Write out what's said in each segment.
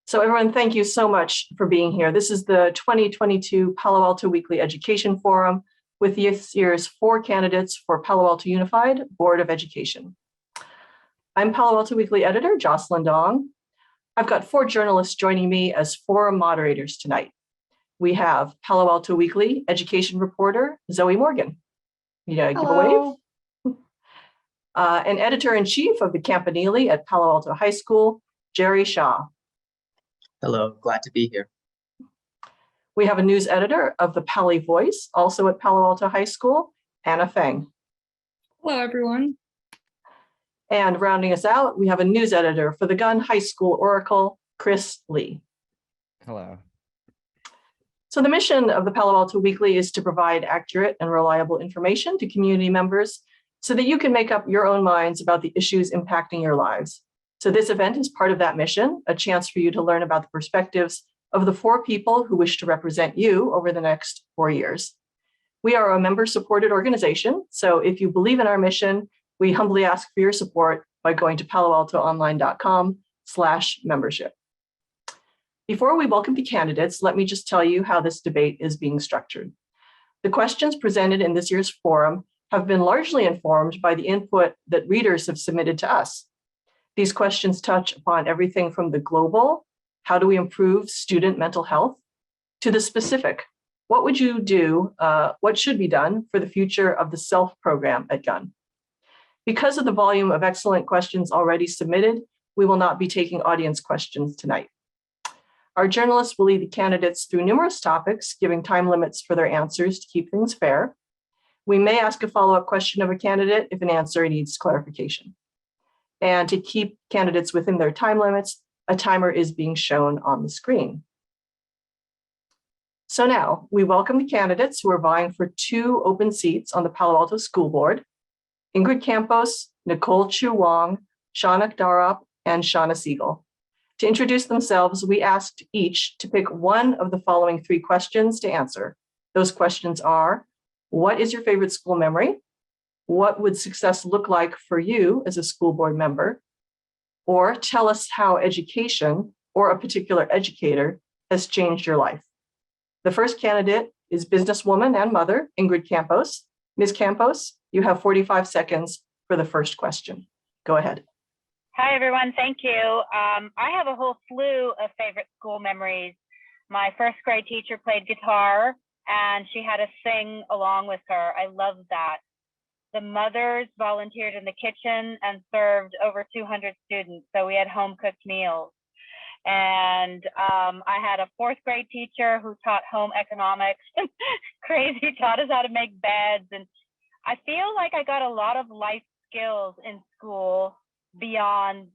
So everyone, thank you so much for being here. This is the 2022 Palo Alto Weekly Education Forum with this year's 4 candidates for Palo Alto Unified Board of Education. I'm Palo Alto Weekly editor, Jocelyn Dong. I've got 4 journalists joining me as forum moderators tonight. We have Palo Alto Weekly education reporter, Zoe Morgan. Give a wave. And editor-in-chief of the Campanile at Palo Alto High School, Jerry Shaw. Hello, glad to be here. We have a news editor of the Pali Voice, also at Palo Alto High School, Anna Feng. Hello, everyone. And rounding us out, we have a news editor for the Gunn High School Oracle, Chris Lee. Hello. So the mission of the Palo Alto Weekly is to provide accurate and reliable information to community members so that you can make up your own minds about the issues impacting your lives. So this event is part of that mission, a chance for you to learn about the perspectives of the 4 people who wish to represent you over the next 4 years. We are a member-supported organization, so if you believe in our mission, we humbly ask for your support by going to paloaltoonline.com/membership. Before we welcome the candidates, let me just tell you how this debate is being structured. The questions presented in this year's forum have been largely informed by the input that readers have submitted to us. These questions touch upon everything from the global, how do we improve student mental health, to the specific, what would you do, what should be done for the future of the SELF program at Gunn. Because of the volume of excellent questions already submitted, we will not be taking audience questions tonight. Our journalists will lead the candidates through numerous topics, giving time limits for their answers to keep things fair. We may ask a follow-up question of a candidate if an answer needs clarification. And to keep candidates within their time limits, a timer is being shown on the screen. So now we welcome the candidates who are vying for 2 open seats on the Palo Alto School Board: Ingrid Campos, Nicole Chu Wong, Shaunak Darab, and Shauna Siegel. To introduce themselves, we asked each to pick one of the following 3 questions to answer. Those questions are: what is your favorite school memory? What would success look like for you as a school board member? Or tell us how education or a particular educator has changed your life. The first candidate is businesswoman and mother, Ingrid Campos. Ms. Campos, you have 45 seconds for the first question. Go ahead. Hi, everyone. Thank you. I have a whole slew of favorite school memories. My first grade teacher played guitar, and she had us sing along with her. I loved that. The mothers volunteered in the kitchen and served over 200 students, so we had home-cooked meals. And I had a 4th grade teacher who taught home economics. Crazy, taught us how to make beds. And I feel like I got a lot of life skills in school beyond,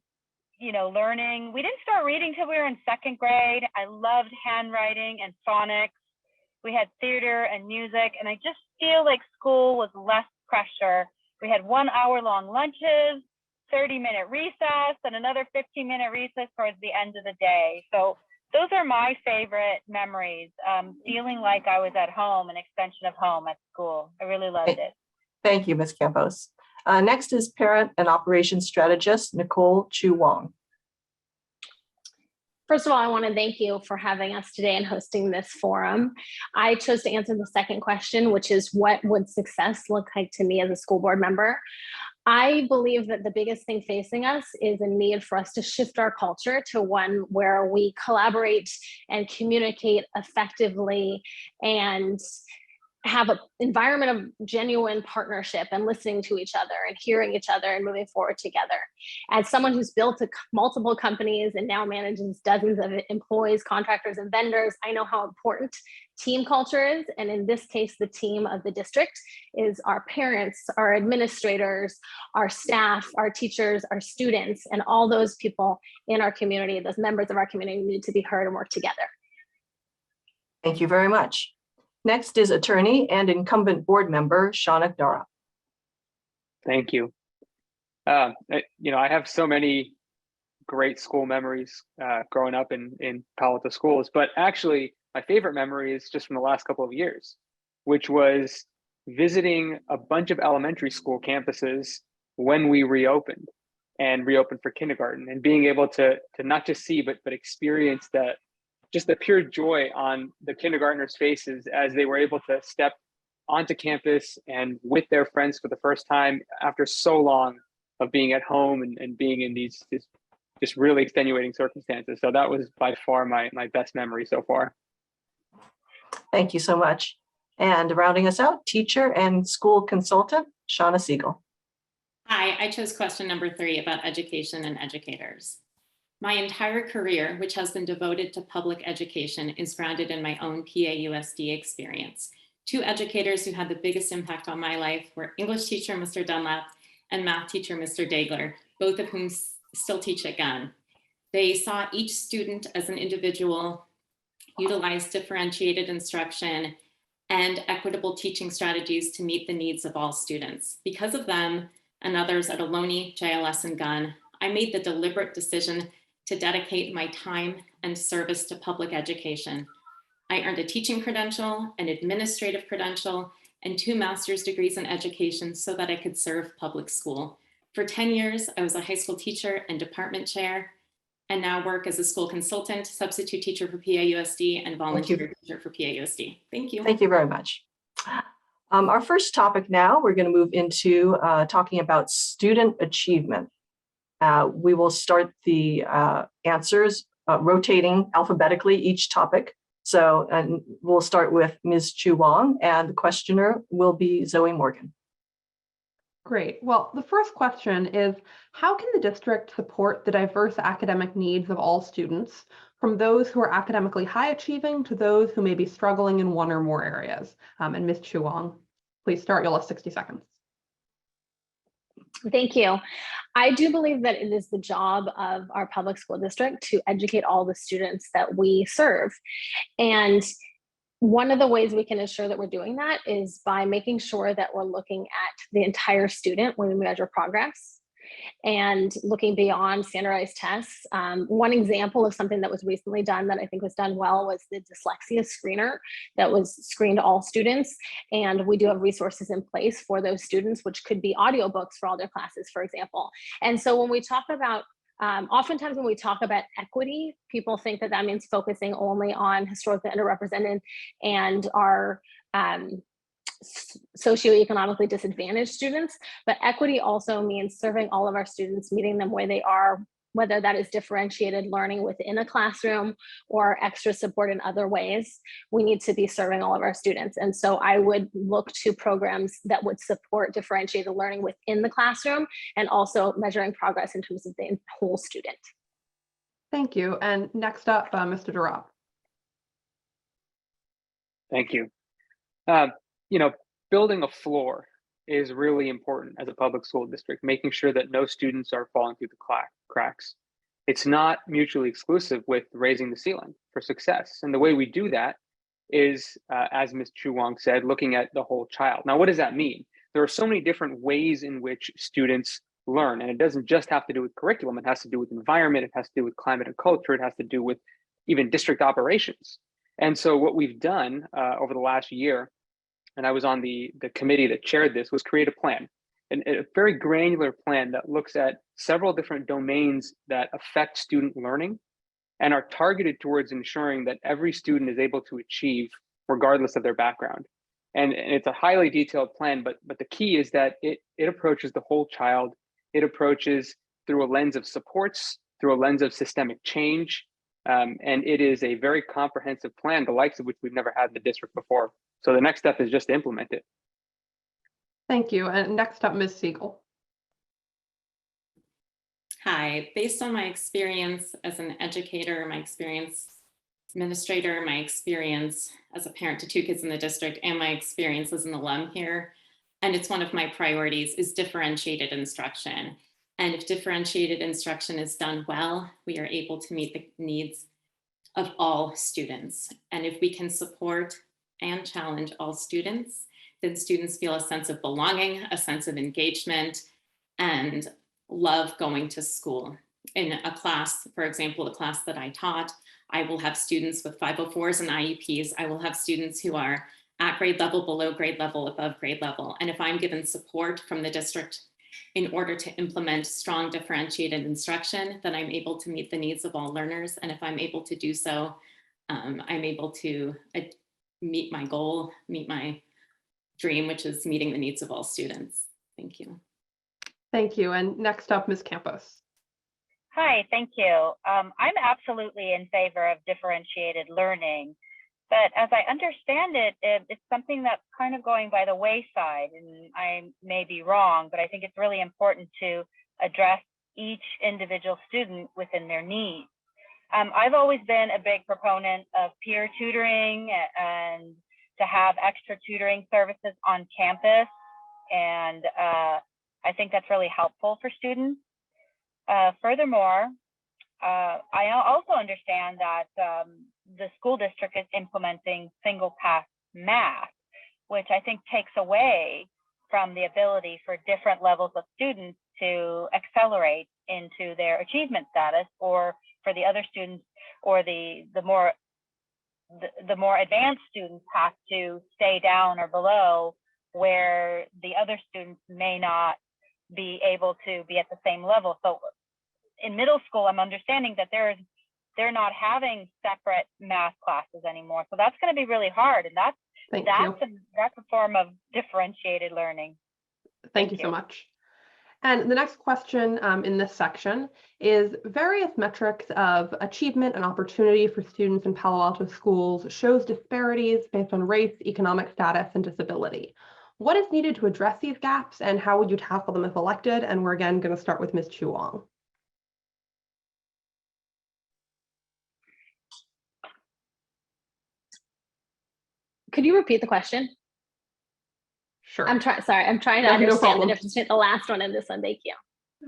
learning. We didn't start reading till we were in 2nd grade. I loved handwriting and phonics. We had theater and music, and I just feel like school was less pressure. We had 1-hour-long lunches, 30-minute recess, and another 15-minute recess towards the end of the day. So those are my favorite memories, feeling like I was at home, an extension of home at school. I really loved it. Thank you, Ms. Campos. Next is parent and operations strategist, Nicole Chu Wong. First of all, I want to thank you for having us today and hosting this forum. I chose to answer the second question, which is what would success look like to me as a school board member? I believe that the biggest thing facing us is a need for us to shift our culture to one where we collaborate and communicate effectively and have an environment of genuine partnership and listening to each other and hearing each other and moving forward together. As someone who's built multiple companies and now manages dozens of employees, contractors, and vendors, I know how important team culture is. And in this case, the team of the district is our parents, our administrators, our staff, our teachers, our students, and all those people in our community, those members of our community need to be heard and work together. Thank you very much. Next is attorney and incumbent board member, Shaunak Darab. Thank you. I have so many great school memories growing up in Palo Alto schools, but actually my favorite memory is just from the last couple of years, which was visiting a bunch of elementary school campuses when we reopened. and reopened for kindergarten, and being able to not just see but experience just the pure joy on the kindergartners' faces as they were able to step onto campus and with their friends for the first time after so long of being at home and being in these just really extenuating circumstances. So that was by far my best memory so far. Thank you so much. And rounding us out, teacher and school consultant, Shauna Siegel. Hi, I chose question number 3 about education and educators. My entire career, which has been devoted to public education, is grounded in my own PAUSD experience. 2 educators who had the biggest impact on my life were English teacher, Mr. Dunlap, and math teacher, Mr. Dagler, both of whom still teach at Gunn. They saw each student as an individual, utilized differentiated instruction and equitable teaching strategies to meet the needs of all students. Because of them and others at Ohlone, JLS, and Gunn, I made the deliberate decision to dedicate my time and service to public education. I earned a teaching credential, an administrative credential, and 2 master's degrees in education so that I could serve public school. For 10 years, I was a high school teacher and department chair, and now work as a school consultant, substitute teacher for PAUSD, and volunteer teacher for PAUSD. Thank you. Thank you very much. Our first topic now, we're going to move into talking about student achievement. We will start the answers rotating alphabetically each topic. So, and we'll start with Ms. Chu Wong, and the questioner will be Zoe Morgan. Great. Well, the first question is, how can the district support the diverse academic needs of all students, from those who are academically high achieving to those who may be struggling in one or more areas? And Ms. Chu Wong, please start. You'll have 60 seconds. Thank you. I do believe that it is the job of our public school district to educate all the students that we serve. And one of the ways we can ensure that we're doing that is by making sure that we're looking at the entire student when we measure progress and looking beyond standardized tests. One example of something that was recently done that I think was done well was the dyslexia screener that was screened all students. And we do have resources in place for those students, which could be audiobooks for all their classes, for example. And so when we talk about oftentimes when we talk about equity, people think that that means focusing only on historically underrepresented and our socioeconomically disadvantaged students, but equity also means serving all of our students, meeting them where they are, whether that is differentiated learning within a classroom or extra support in other ways. We need to be serving all of our students. And so I would look to programs that would support differentiated learning within the classroom and also measuring progress in terms of the whole student. Thank you. And next up, Mr. Durab. Thank you. Building a floor is really important as a public school district, making sure that no students are falling through the cracks. It's not mutually exclusive with raising the ceiling for success. And the way we do that is, as Ms. Chu Wong said, looking at the whole child. Now, what does that mean? There are so many different ways in which students learn, and it doesn't just have to do with curriculum. It has to do with environment. It has to do with climate and culture. It has to do with even district operations. And so what we've done over the last year, and I was on the committee that chaired this, was create a plan, a very granular plan that looks at several different domains that affect student learning and are targeted towards ensuring that every student is able to achieve regardless of their background. And it's a highly detailed plan, but the key is that it approaches the whole child. It approaches through a lens of supports, through a lens of systemic change. And it is a very comprehensive plan, the likes of which we've never had in the district before. So the next step is just to implement it. Thank you. And next up, Ms. Siegel. Hi, based on my experience as an educator, my experience administrator, my experience as a parent to 2 kids in the district, and my experience as an alum here, and it's one of my priorities, is differentiated instruction. And if differentiated instruction is done well, we are able to meet the needs of all students. And if we can support and challenge all students, then students feel a sense of belonging, a sense of engagement, and love going to school. In a class, for example, the class that I taught, I will have students with 504s and IEPs. I will have students who are at grade level, below grade level, above grade level. And if I'm given support from the district in order to implement strong differentiated instruction, that I'm able to meet the needs of all learners. And if I'm able to do so, I'm able to meet my goal, meet my dream, which is meeting the needs of all students. Thank you. Thank you. And next up, Ms. Campos. Hi, thank you. I'm absolutely in favor of differentiated learning, but as I understand it, it's something that's kind of going by the wayside, and I may be wrong, but I think it's really important to address each individual student within their needs. I've always been a big proponent of peer tutoring and to have extra tutoring services on campus, and I think that's really helpful for students. Furthermore, I also understand that the school district is implementing single pass math, which I think takes away from the ability for different levels of students to accelerate into their achievement status, or for the other students or the more advanced students have to stay down or below, where the other students may not be able to be at the same level. So in middle school, I'm understanding that they're not having separate math classes anymore. So that's going to be really hard, and that's a form of differentiated learning. Thank you so much. And the next question in this section is various metrics of achievement and opportunity for students in Palo Alto schools shows disparities based on race, economic status, and disability. What is needed to address these gaps, and how would you tackle them if elected? And we're again going to start with Ms. Chuang. Could you repeat the question? Sure. I'm trying to understand the difference between the last one and this one. Thank you.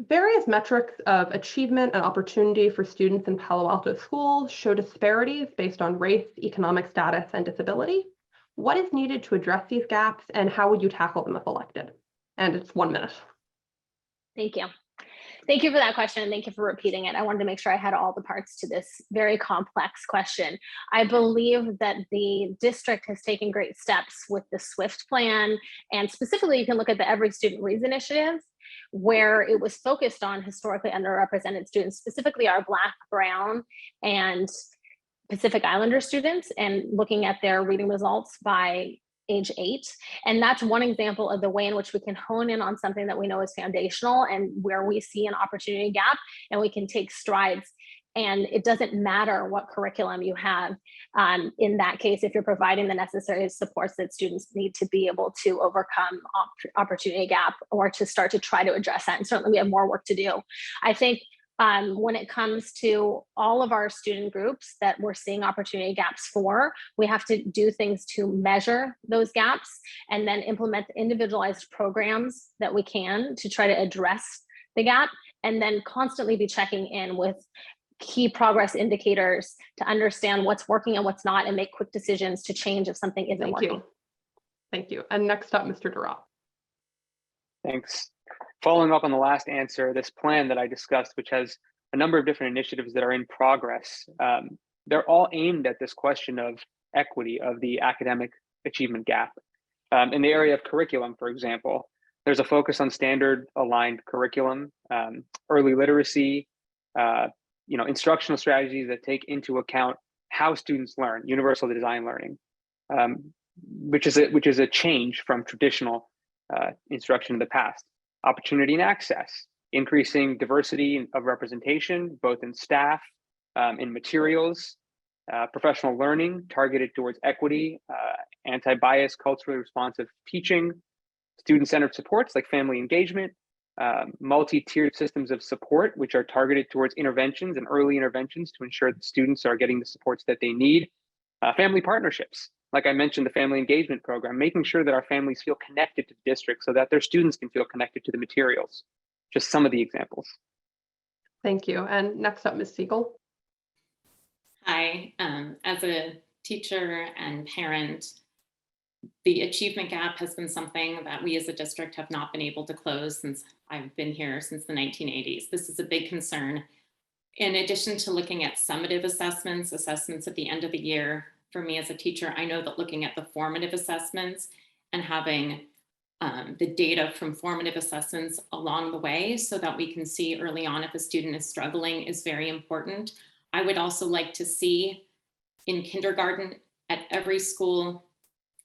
Various metrics of achievement and opportunity for students in Palo Alto schools show disparities based on race, economic status, and disability. What is needed to address these gaps, and how would you tackle them if elected? And it's 1 minute. Thank you. Thank you for that question, and thank you for repeating it. I wanted to make sure I had all the parts to this very complex question. I believe that the district has taken great steps with the SWIFT plan, and specifically you can look at the Every Student Reads initiative, where it was focused on historically underrepresented students, specifically our Black, Brown, and Pacific Islander students, and looking at their reading results by age 8. And that's one example of the way in which we can hone in on something that we know is foundational and where we see an opportunity gap, and we can take strides. And it doesn't matter what curriculum you have. In that case, if you're providing the necessary supports that students need to be able to overcome opportunity gap, or to start to try to address that. And certainly we have more work to do. I think when it comes to all of our student groups that we're seeing opportunity gaps for, we have to do things to measure those gaps and then implement individualized programs that we can to try to address the gap, and then constantly be checking in with key progress indicators to understand what's working and what's not, and make quick decisions to change if something isn't working. Thank you. And next up, Mr. Durat. Thanks. Following up on the last answer, this plan that I discussed, which has a number of different initiatives that are in progress, they're all aimed at this question of equity, of the academic achievement gap. In the area of curriculum, for example, there's a focus on standard aligned curriculum, early literacy, instructional strategies that take into account how students learn, universal design learning, which is a change from traditional instruction in the past. Opportunity and access, increasing diversity of representation, both in staff, in materials, professional learning targeted towards equity, anti-bias, culturally responsive teaching, student-centered supports like family engagement, multi-tiered systems of support, which are targeted towards interventions and early interventions to ensure that students are getting the supports that they need, family partnerships. Like I mentioned, the family engagement program, making sure that our families feel connected to the district so that their students can feel connected to the materials. Just some of the examples. Thank you. And next up, Ms. Siegel. Hi, as a teacher and parent, the achievement gap has been something that we as a district have not been able to close since I've been here since the 1980s. This is a big concern. In addition to looking at summative assessments at the end of the year, for me as a teacher, I know that looking at the formative assessments and having the data from formative assessments along the way so that we can see early on if a student is struggling is very important. I would also like to see in kindergarten at every school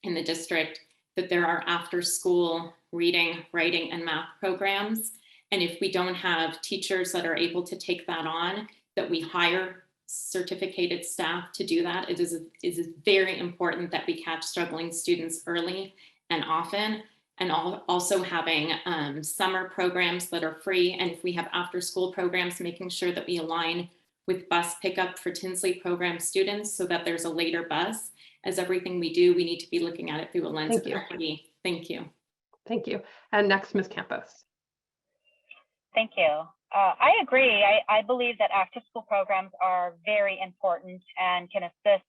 in the district that there are after school reading, writing, and math programs. And if we don't have teachers that are able to take that on, that we hire certificated staff to do that. It is very important that we catch struggling students early and often, and also having summer programs that are free. And if we have after school programs, making sure that we align with bus pickup for Tinsley program students so that there's a later bus. As everything we do, we need to be looking at it through a lens of equity. Thank you. Thank you. And next, Ms. Campos. Thank you. I agree. I believe that after school programs are very important and can assist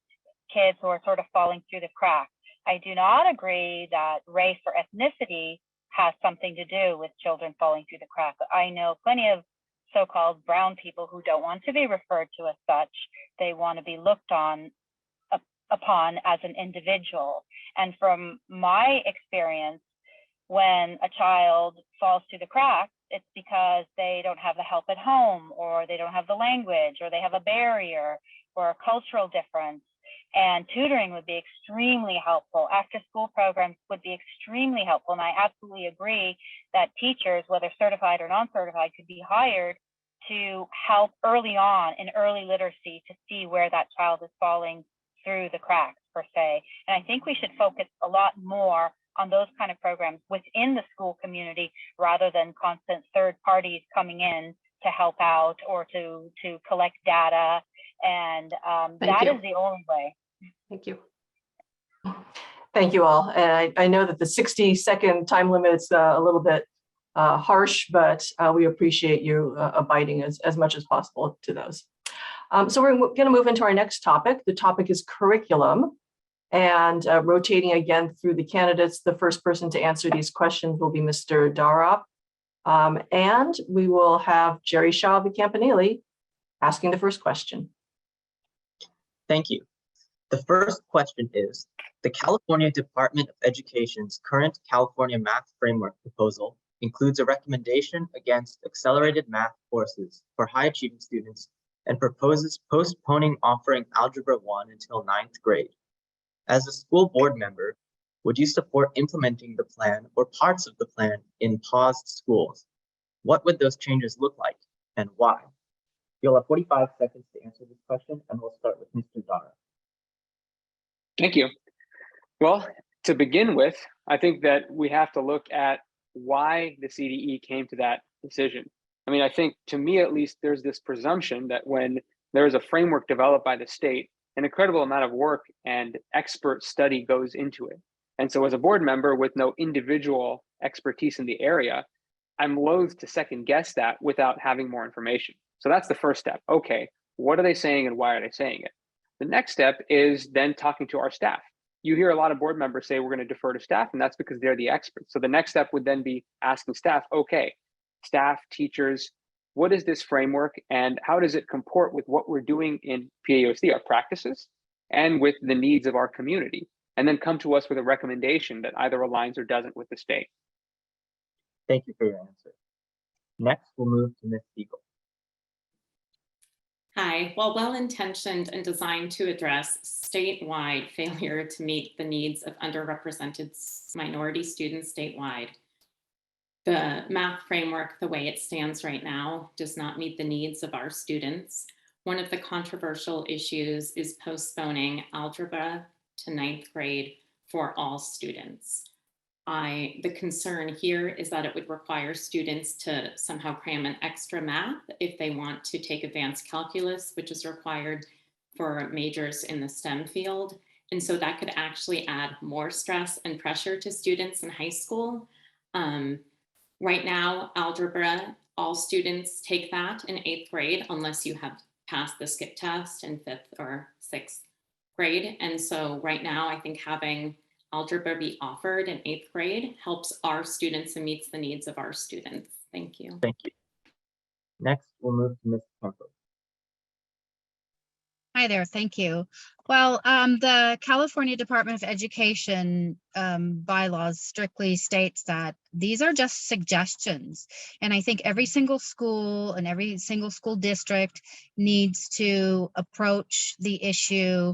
kids who are sort of falling through the cracks. I do not agree that race or ethnicity has something to do with children falling through the cracks. I know plenty of so-called brown people who don't want to be referred to as such. They want to be looked upon as an individual. And from my experience, when a child falls through the cracks, it's because they don't have the help at home, or they don't have the language, or they have a barrier or a cultural difference. And tutoring would be extremely helpful. After school programs would be extremely helpful. And I absolutely agree that teachers, whether certified or non-certified, could be hired to help early on in early literacy to see where that child is falling through the cracks, per se. And I think we should focus a lot more on those kind of programs within the school community rather than constant third parties coming in to help out or to collect data. And that is the only way. Thank you. Thank you all. And I know that the 60-second time limit is a little bit harsh, but we appreciate you abiding as much as possible to those. So we're going to move into our next topic. The topic is curriculum. And rotating again through the candidates, the first person to answer these questions will be Mr. Darab. And we will have Jerry Shaw of the Campanile asking the first question. Thank you. The first question is, the California Department of Education's current California Math Framework proposal includes a recommendation against accelerated math courses for high-achieving students and proposes postponing offering Algebra 1 until 9th grade. As a school board member, would you support implementing the plan or parts of the plan in paused schools? What would those changes look like and why? You'll have 45 seconds to answer this question, and we'll start with Mr. Dara. Thank you. Well, to begin with, I think that we have to look at why the CDE came to that decision. I mean, I think to me, at least, there's this presumption that when there is a framework developed by the state, an incredible amount of work and expert study goes into it. And so as a board member with no individual expertise in the area, I'm loath to second guess that without having more information. So that's the first step. Okay, what are they saying and why are they saying it? The next step is then talking to our staff. You hear a lot of board members say we're going to defer to staff, and that's because they're the experts. So the next step would then be asking staff, okay, staff, teachers, what is this framework and how does it comport with what we're doing in PAUSD, our practices, and with the needs of our community? And then come to us with a recommendation that either aligns or doesn't with the state. Thank you for your answer. Next, we'll move to Ms. Siegel. Hi, while well-intentioned and designed to address statewide failure to meet the needs of underrepresented minority students statewide, the math framework, the way it stands right now, does not meet the needs of our students. One of the controversial issues is postponing algebra to 9th grade for all students. The concern here is that it would require students to somehow cram an extra math if they want to take advanced calculus, which is required for majors in the STEM field. And so that could actually add more stress and pressure to students in high school. Right now, algebra, all students take that in 8th grade unless you have passed the skip test in 5th or 6th grade. And so right now, I think having algebra be offered in 8th grade helps our students and meets the needs of our students. Thank you. Thank you. Next, we'll move to Ms. Campos. Hi there, thank you. Well, the California Department of Education bylaws strictly states that these are just suggestions. And I think every single school and every single school district needs to approach the issue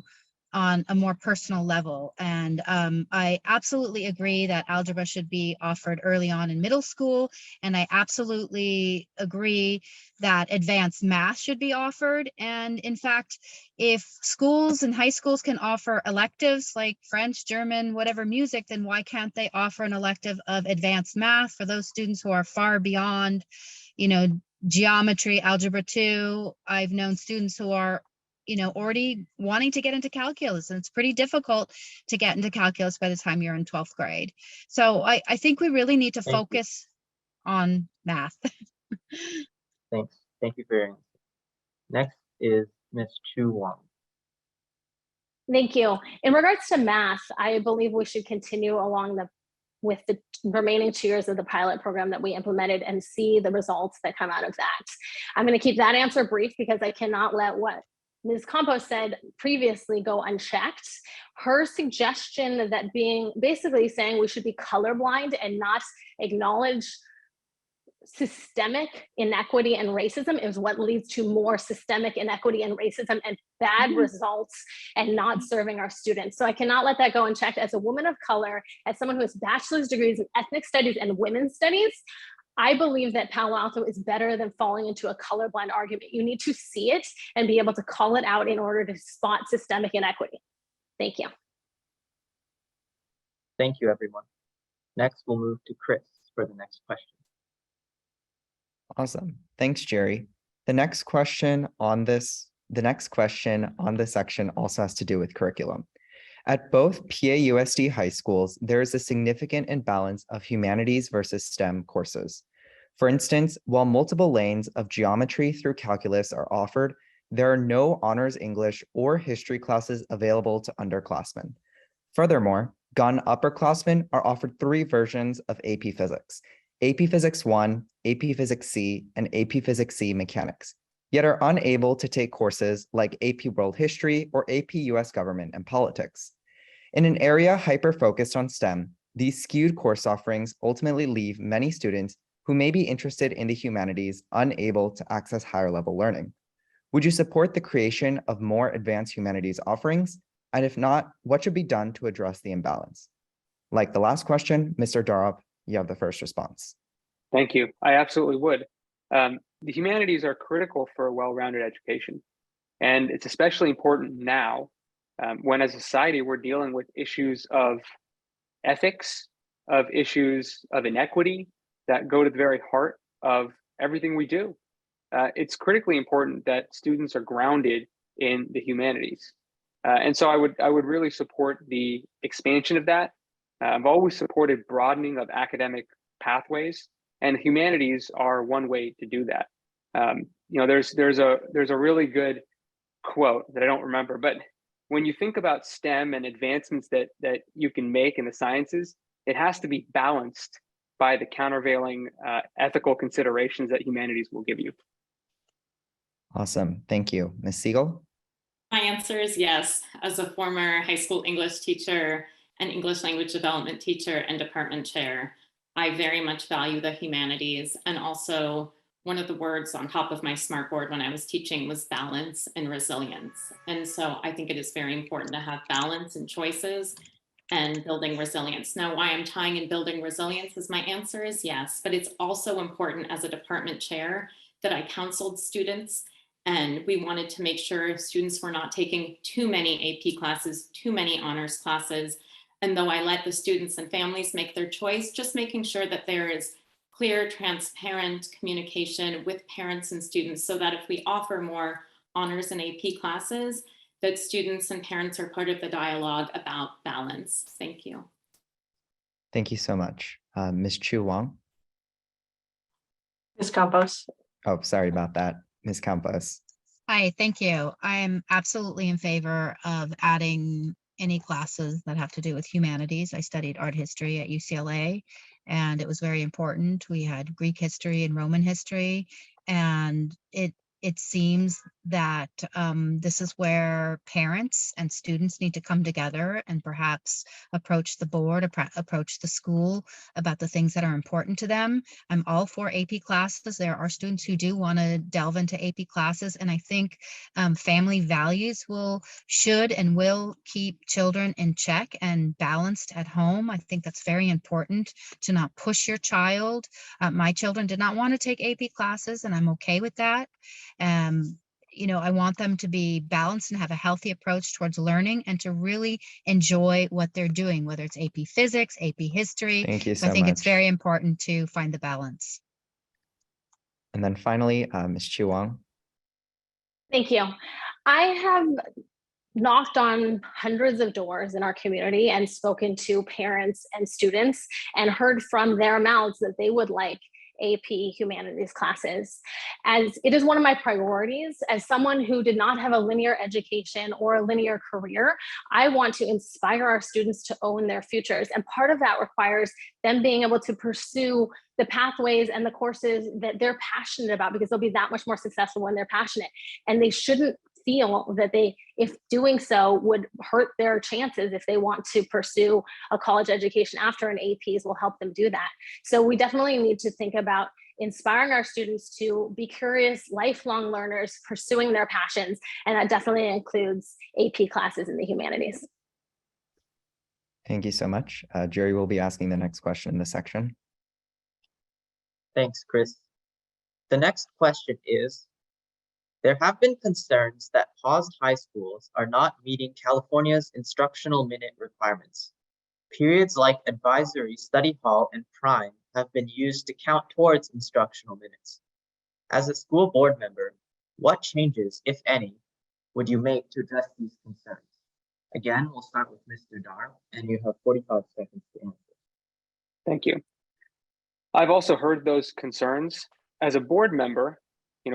on a more personal level. And I absolutely agree that algebra should be offered early on in middle school. And I absolutely agree that advanced math should be offered. And in fact, if schools and high schools can offer electives like French, German, whatever music, then why can't they offer an elective of advanced math for those students who are far beyond, geometry, algebra 2? I've known students who are already wanting to get into calculus, and it's pretty difficult to get into calculus by the time you're in 12th grade. So I think we really need to Thank you. focus on math. Thanks. Thank you for your answer. Next is Ms. Chu Wang. Thank you. In regards to math, I believe we should continue along with the remaining 2 years of the pilot program that we implemented and see the results that come out of that. I'm going to keep that answer brief because I cannot let what Ms. Campos said previously go unchecked. Her suggestion that being basically saying we should be colorblind and not acknowledge systemic inequity and racism is what leads to more systemic inequity and racism and bad results and not serving our students. So I cannot let that go unchecked. As a woman of color, as someone who has bachelor's degrees in ethnic studies and women's studies, I believe that Palo Alto is better than falling into a colorblind argument. You need to see it and be able to call it out in order to spot systemic inequity. Thank you. Thank you, everyone. Next, we'll move to Chris for the next question. Awesome. Thanks, Jerry. The next question on this section also has to do with curriculum. At both PAUSD high schools, there is a significant imbalance of humanities versus STEM courses. For instance, while multiple lanes of geometry through calculus are offered, there are no honors English or history classes available to underclassmen. Furthermore, gun upperclassmen are offered 3 versions of AP Physics: AP Physics 1, AP Physics C, and AP Physics C Mechanics, yet are unable to take courses like AP World History or AP US Government and Politics. In an area hyper-focused on STEM, these skewed course offerings ultimately leave many students who may be interested in the humanities unable to access higher level learning. Would you support the creation of more advanced humanities offerings? And if not, what should be done to address the imbalance? Like the last question, Mr. Darup, you have the first response. Thank you. I absolutely would. The humanities are critical for a well-rounded education. And it's especially important now when as a society, we're dealing with issues of ethics, of issues of inequity that go to the very heart of everything we do. It's critically important that students are grounded in the humanities. And so I would really support the expansion of that. I've always supported broadening of academic pathways, and humanities are one way to do that. There's a really good quote that I don't remember, but when you think about STEM and advancements that you can make in the sciences, it has to be balanced by the countervailing ethical considerations that humanities will give you. Awesome. Thank you. Ms. Siegel? My answer is yes. As a former high school English teacher and English language development teacher and department chair, I very much value the humanities. And also, one of the words on top of my smartboard when I was teaching was balance and resilience. And so I think it is very important to have balance in choices and building resilience. Now, why I'm tying in building resilience is my answer is yes, but it's also important as a department chair that I counseled students, and we wanted to make sure students were not taking too many AP classes, too many honors classes. And though I let the students and families make their choice, just making sure that there is clear, transparent communication with parents and students so that if we offer more honors and AP classes, that students and parents are part of the dialogue about balance. Thank you. Thank you so much. Ms. Chu Wang? Ms. Campos? Oh, sorry about that. Ms. Campos. Hi, thank you. I am absolutely in favor of adding any classes that have to do with humanities. I studied art history at UCLA, and it was very important. We had Greek history and Roman history, and it seems that this is where parents and students need to come together and perhaps approach the board, approach the school about the things that are important to them. I'm all for AP classes. There are students who do want to delve into AP classes, and I think family values should and will keep children in check and balanced at home. I think that's very important to not push your child. My children did not want to take AP classes, and I'm okay with that. I want them to be balanced and have a healthy approach towards learning and to really enjoy what they're doing, whether it's AP Physics, AP History. Thank you So so I think much. it's very important to find the balance. And then finally, Ms. Chu Wang. Thank you. I have knocked on hundreds of doors in our community and spoken to parents and students and heard from their mouths that they would like AP humanities classes, as it is one of my priorities. As someone who did not have a linear education or a linear career, I want to inspire our students to own their futures. And part of that requires them being able to pursue the pathways and the courses that they're passionate about, because they'll be that much more successful when they're passionate. And they shouldn't feel that if doing so would hurt their chances if they want to pursue a college education after an APs will help them do that. So we definitely need to think about inspiring our students to be curious, lifelong learners, pursuing their passions. And that definitely includes AP classes in the humanities. Thank you so much. Jerry will be asking the next question in this section. Thanks, Chris. The next question is, there have been concerns that paused high schools are not meeting California's instructional minute requirements. Periods like advisory, study hall, and prime have been used to count towards instructional minutes. As a school board member, what changes, if any, would you make to address these concerns? Again, we'll start with Mr. Dar, and you have 45 seconds to answer. Thank you. I've also heard those concerns. As a board member,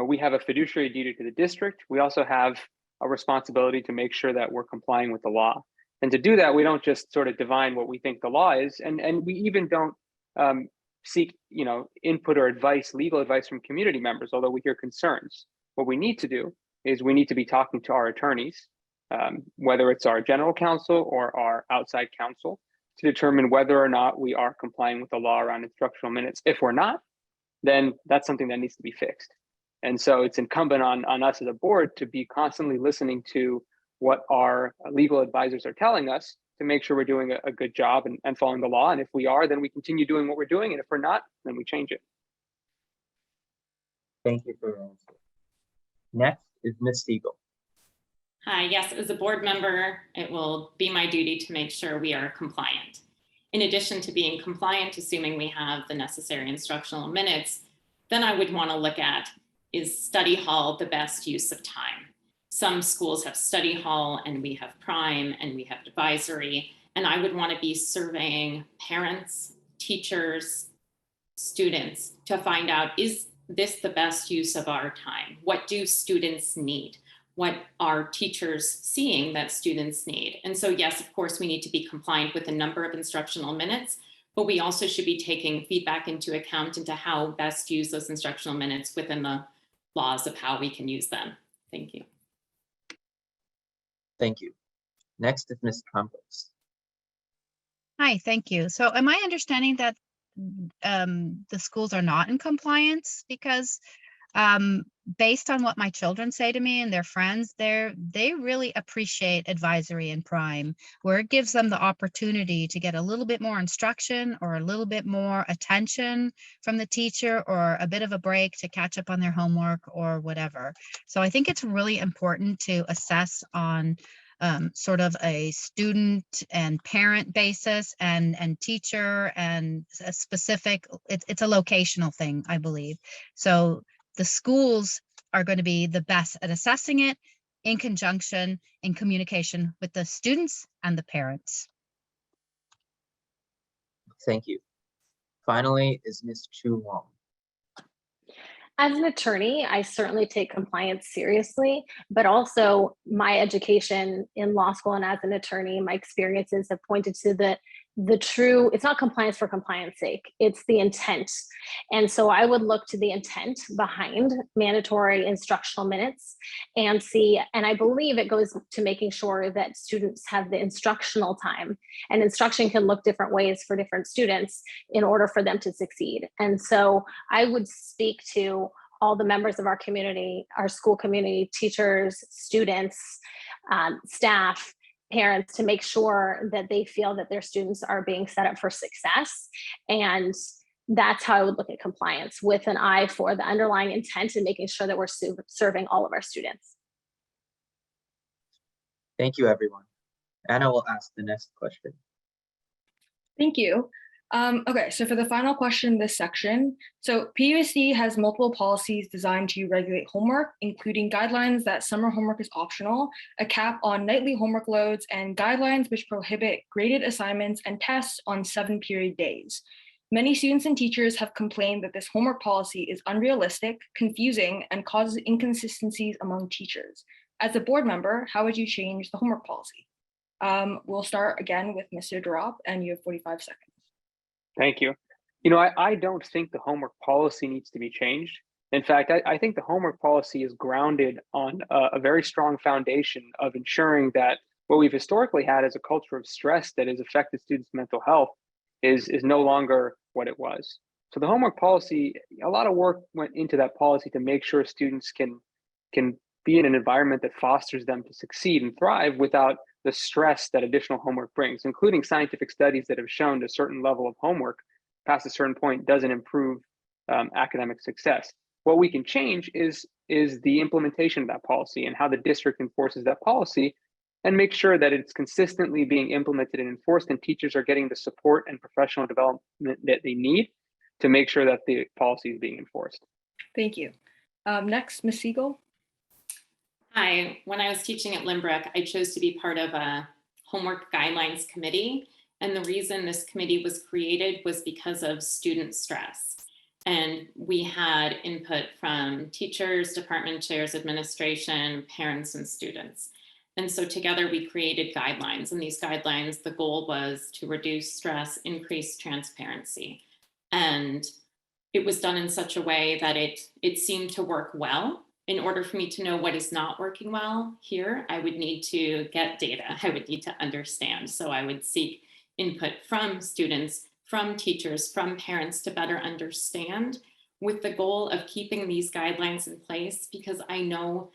we have a fiduciary duty to the district. We also have a responsibility to make sure that we're complying with the law. And to do that, we don't just sort of divine what we think the law is, and we even don't seek input or advice, legal advice from community members, although we hear concerns. What we need to do is we need to be talking to our attorneys, whether it's our general counsel or our outside counsel, to determine whether or not we are complying with the law around instructional minutes. If we're not, then that's something that needs to be fixed. And so it's incumbent on us as a board to be constantly listening to what our legal advisors are telling us to make sure we're doing a good job and following the law. And if we are, then we continue doing what we're doing. And if we're not, then we change it. Thank you for your answer. Next is Ms. Siegel. Hi, yes, as a board member, it will be my duty to make sure we are compliant. In addition to being compliant, assuming we have the necessary instructional minutes, then I would want to look at, is study hall the best use of time? Some schools have study hall and we have prime and we have advisory. And I would want to be surveying parents, teachers, students to find out, is this the best use of our time? What do students need? What are teachers seeing that students need? And so yes, of course, we need to be compliant with a number of instructional minutes, but we also should be taking feedback into account into how best use those instructional minutes within the laws of how we can use them. Thank you. Thank you. Next is Ms. Campos. Hi, thank you. So am I understanding that the schools are not in compliance? Because based on what my children say to me and their friends, they really appreciate advisory and prime, where it gives them the opportunity to get a little bit more instruction or a little bit more attention from the teacher or a bit of a break to catch up on their homework or whatever. So I think it's really important to assess on sort of a student and parent basis and teacher and a specific, it's a locational thing, I believe. So the schools are going to be the best at assessing it in conjunction, in communication with the students and the parents. Thank you. Finally is Ms. Chu Wang. As an attorney, I certainly take compliance seriously, but also my education in law school and as an attorney, my experiences have pointed to the it's not compliance for compliance sake, it's the intent. And so I would look to the intent behind mandatory instructional minutes and see, and I believe it goes to making sure that students have the instructional time, and instruction can look different ways for different students in order for them to succeed. And so I would speak to all the members of our community, our school community, teachers, students, staff, parents, to make sure that they feel that their students are being set up for success. And that's how I would look at compliance, with an eye for the underlying intent and making sure that we're serving all of our students. Thank you, everyone. Anna will ask the next question. Thank you. Okay, so for the final question in this section, so PUSD has multiple policies designed to regulate homework, including guidelines that summer homework is optional, a cap on nightly homework loads, and guidelines which prohibit graded assignments and tests on 7-period days. Many students and teachers have complained that this homework policy is unrealistic, confusing, and causes inconsistencies among teachers. As a board member, how would you change the homework policy? We'll start again with Mr. Durop, and you have 45 seconds. Thank you. I don't think the homework policy needs to be changed. In fact, I think the homework policy is grounded on a very strong foundation of ensuring that what we've historically had as a culture of stress that has affected students' mental health is no longer what it was. So the homework policy, a lot of work went into that policy to make sure students can be in an environment that fosters them to succeed and thrive without the stress that additional homework brings, including scientific studies that have shown a certain level of homework past a certain point doesn't improve academic success. What we can change is the implementation of that policy and how the district enforces that policy, and make sure that it's consistently being implemented and enforced, and teachers are getting the support and professional development that they need to make sure that the policy is being enforced. Thank you. Next, Ms. Siegel. Hi, when I was teaching at Lynbrook, I chose to be part of a homework guidelines committee. And the reason this committee was created was because of student stress. And we had input from teachers, department chairs, administration, parents, and students. And so together we created guidelines. And these guidelines, the goal was to reduce stress, increase transparency. And it was done in such a way that it seemed to work well. In order for me to know what is not working well here, I would need to get data. I would need to understand. So I would seek input from students, from teachers, from parents to better understand, with the goal of keeping these guidelines in place, because I know,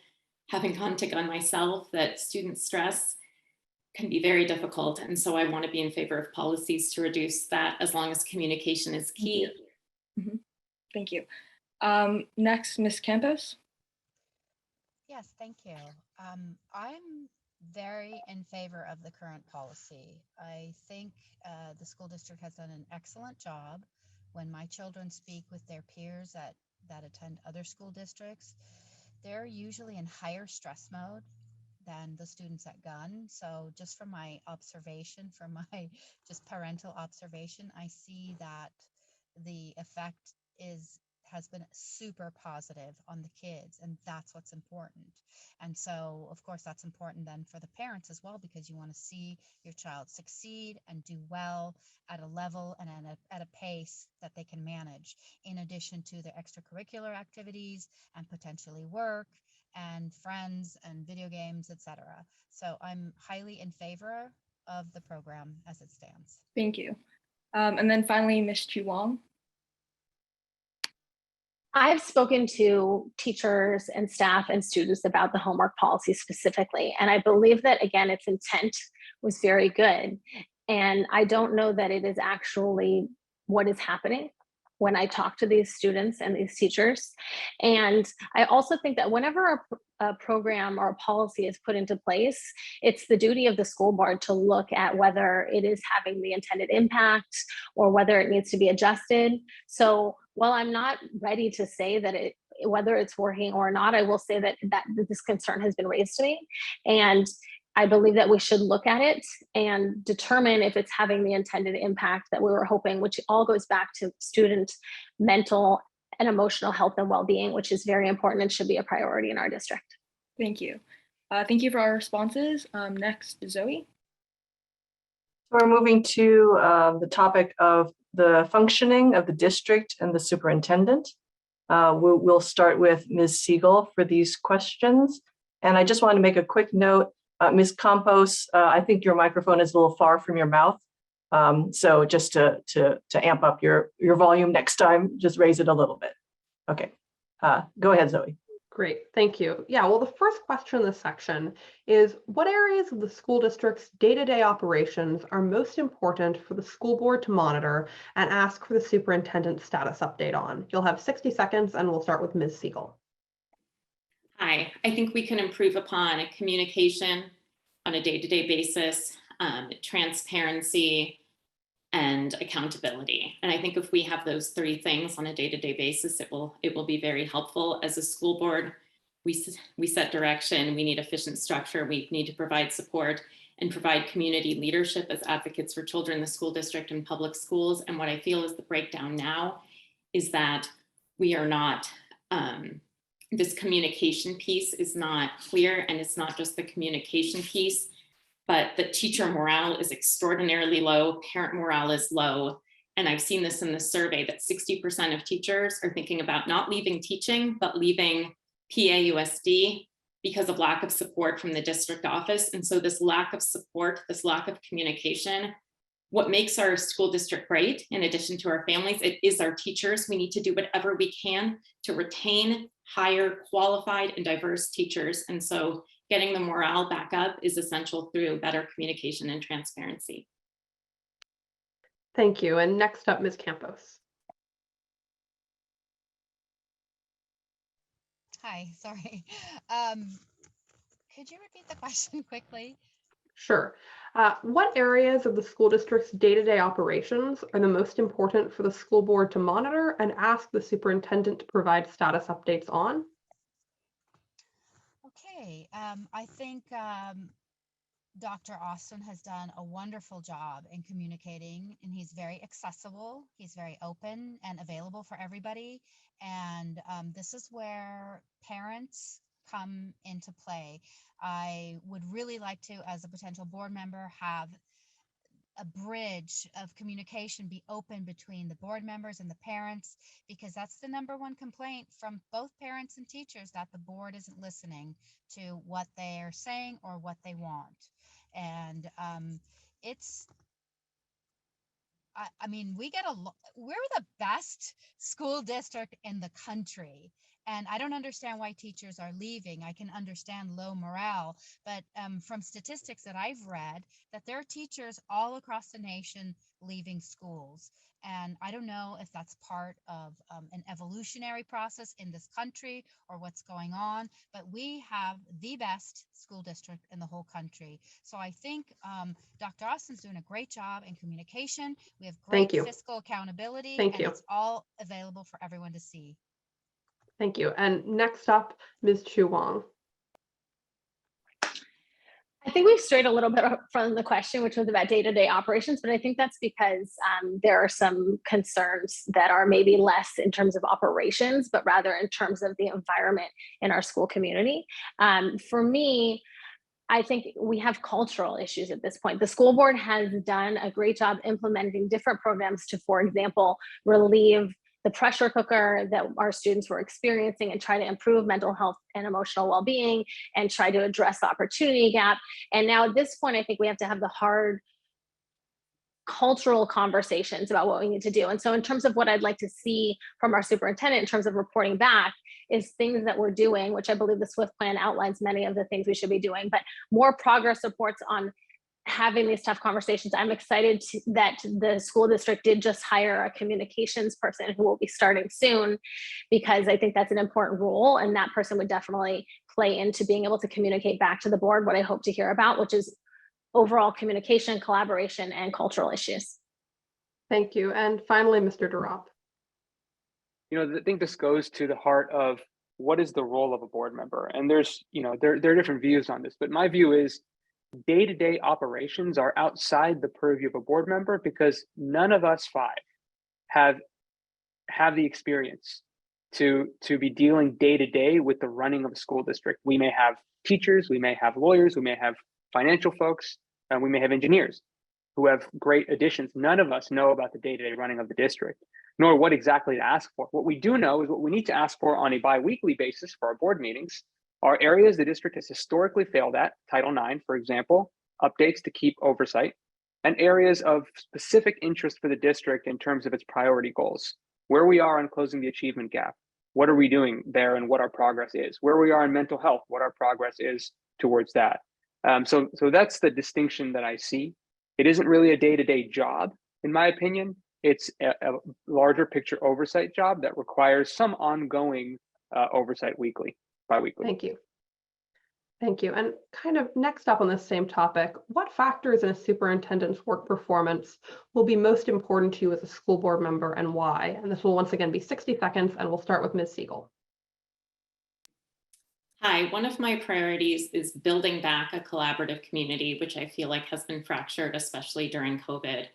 having gone to gun myself, that student stress can be very difficult. And so I want to be in favor of policies to reduce that, as long as communication is key. Thank you. Next, Ms. Campos. Yes, thank you. I'm very in favor of the current policy. I think the school district has done an excellent job. When my children speak with their peers that attend other school districts, they're usually in higher stress mode than the students at Gunn. So just from my observation, from my just parental observation, I see that the effect has been super positive on the kids, and that's what's important. And so of course that's important then for the parents as well, because you want to see your child succeed and do well at a level and at a pace that they can manage, in addition to their extracurricular activities and potentially work and friends and video games, etc. So I'm highly in favor of the program as it stands. Thank you. And then finally, Ms. Chu Wong. I've spoken to teachers and staff and students about the homework policy specifically, and I believe that, again, its intent was very good. And I don't know that it is actually what is happening when I talk to these students and these teachers. And I also think that whenever a program or a policy is put into place, it's the duty of the school board to look at whether it is having the intended impact or whether it needs to be adjusted. So while I'm not ready to say that whether it's working or not, I will say that this concern has been raised to me. And I believe that we should look at it and determine if it's having the intended impact that we were hoping, which all goes back to student mental and emotional health and well-being, which is very important and should be a priority in our district. Thank you. Thank you for our responses. Next, Zoe. So we're moving to the topic of the functioning of the district and the superintendent. We'll start with Ms. Siegel for these questions. And I just want to make a quick note, Ms. Campos, I think your microphone is a little far from your mouth. So just to amp up your volume next time, just raise it a little bit. Okay, go ahead, Zoe. Great, thank you. Yeah, well, the first question in this section is, what areas of the school district's day-to-day operations are most important for the school board to monitor and ask for the superintendent's status update on? You'll have 60 seconds and we'll start with Ms. Siegel. Hi, I think we can improve upon communication on a day-to-day basis, transparency, and accountability. And I think if we have those three things on a day-to-day basis, it will be very helpful. As a school board, we set direction, we need efficient structure, we need to provide support and provide community leadership as advocates for children in the school district and public schools. And what I feel is the breakdown now is that we are not, this communication piece is not clear, and it's not just the communication piece, but the teacher morale is extraordinarily low, parent morale is low. And I've seen this in the survey that 60% of teachers are thinking about not leaving teaching, but leaving PAUSD because of lack of support from the district office. And so this lack of support, this lack of communication, what makes our school district great, in addition to our families, it is our teachers. We need to do whatever we can to retain, hire qualified and diverse teachers. And so getting the morale back up is essential through better communication and transparency. Thank you. And next up, Ms. Campos. Hi, sorry. Could you repeat the question quickly? Sure. What areas of the school district's day-to-day operations are the most important for the school board to monitor and ask the superintendent to provide status updates on? Okay, I think Dr. Austin has done a wonderful job in communicating, and he's very accessible, he's very open and available for everybody. And this is where parents come into play. I would really like to, as a potential board member, have a bridge of communication be open between the board members and the parents, because that's the #1 complaint from both parents and teachers, that the board isn't listening to what they're saying or what they want. And I mean, we're the best school district in the country. And I don't understand why teachers are leaving. I can understand low morale, but from statistics that I've read, that there are teachers all across the nation leaving schools. And I don't know if that's part of an evolutionary process in this country or what's going on, but we have the best school district in the whole country. So I think Dr. Austin's doing a great job in communication. We have great fiscal accountability, and it's all available for everyone to see. Thank you. And next up, Ms. Chu Wong. I think we've strayed a little bit from the question, which was about day-to-day operations, but I think that's because there are some concerns that are maybe less in terms of operations, but rather in terms of the environment in our school community. For me, I think we have cultural issues at this point. The school board has done a great job implementing different programs to, for example, relieve the pressure cooker that our students were experiencing and try to improve mental health and emotional well-being and try to address the opportunity gap. And now at this point, I think we have to have the hard cultural conversations about what we need to do. And so in terms of what I'd like to see from our superintendent in terms of reporting back is things that we're doing, which I believe the SWIFT plan outlines many of the things we should be doing, but more progress reports on having these tough conversations. I'm excited that the school district did just hire a communications person who will be starting soon, because I think that's an important role, and that person would definitely play into being able to communicate back to the board what I hope to hear about, which is overall communication, collaboration, and cultural issues. Thank you. And finally, Mr. Durop. You know, I think this goes to the heart of what is the role of a board member. And there's, you know, there are different views on this, but my view is day-to-day operations are outside the purview of a board member, because none of us five have the experience to be dealing day-to-day with the running of a school district. We may have teachers, we may have lawyers, we may have financial folks, and we may have engineers. who have great additions. None of us know about the day-to-day running of the district, nor what exactly to ask for. What we do know is what we need to ask for on a bi-weekly basis for our board meetings are areas the district has historically failed at, Title IX, for example, updates to keep oversight, and areas of specific interest for the district in terms of its priority goals, where we are on closing the achievement gap, what are we doing there and what our progress is, where we are in mental health, what our progress is towards that. So that's the distinction that I see. It isn't really a day-to-day job, in my opinion. It's a larger picture oversight job that requires some ongoing oversight bi-weekly. Thank you. Thank you. And kind of next up on this same topic, what factors in a superintendent's work performance will be most important to you as a school board member and why? And this will once again be 60 seconds and we'll start with Ms. Siegel. Hi, one of my priorities is building back a collaborative community, which I feel like has been fractured, especially during COVID.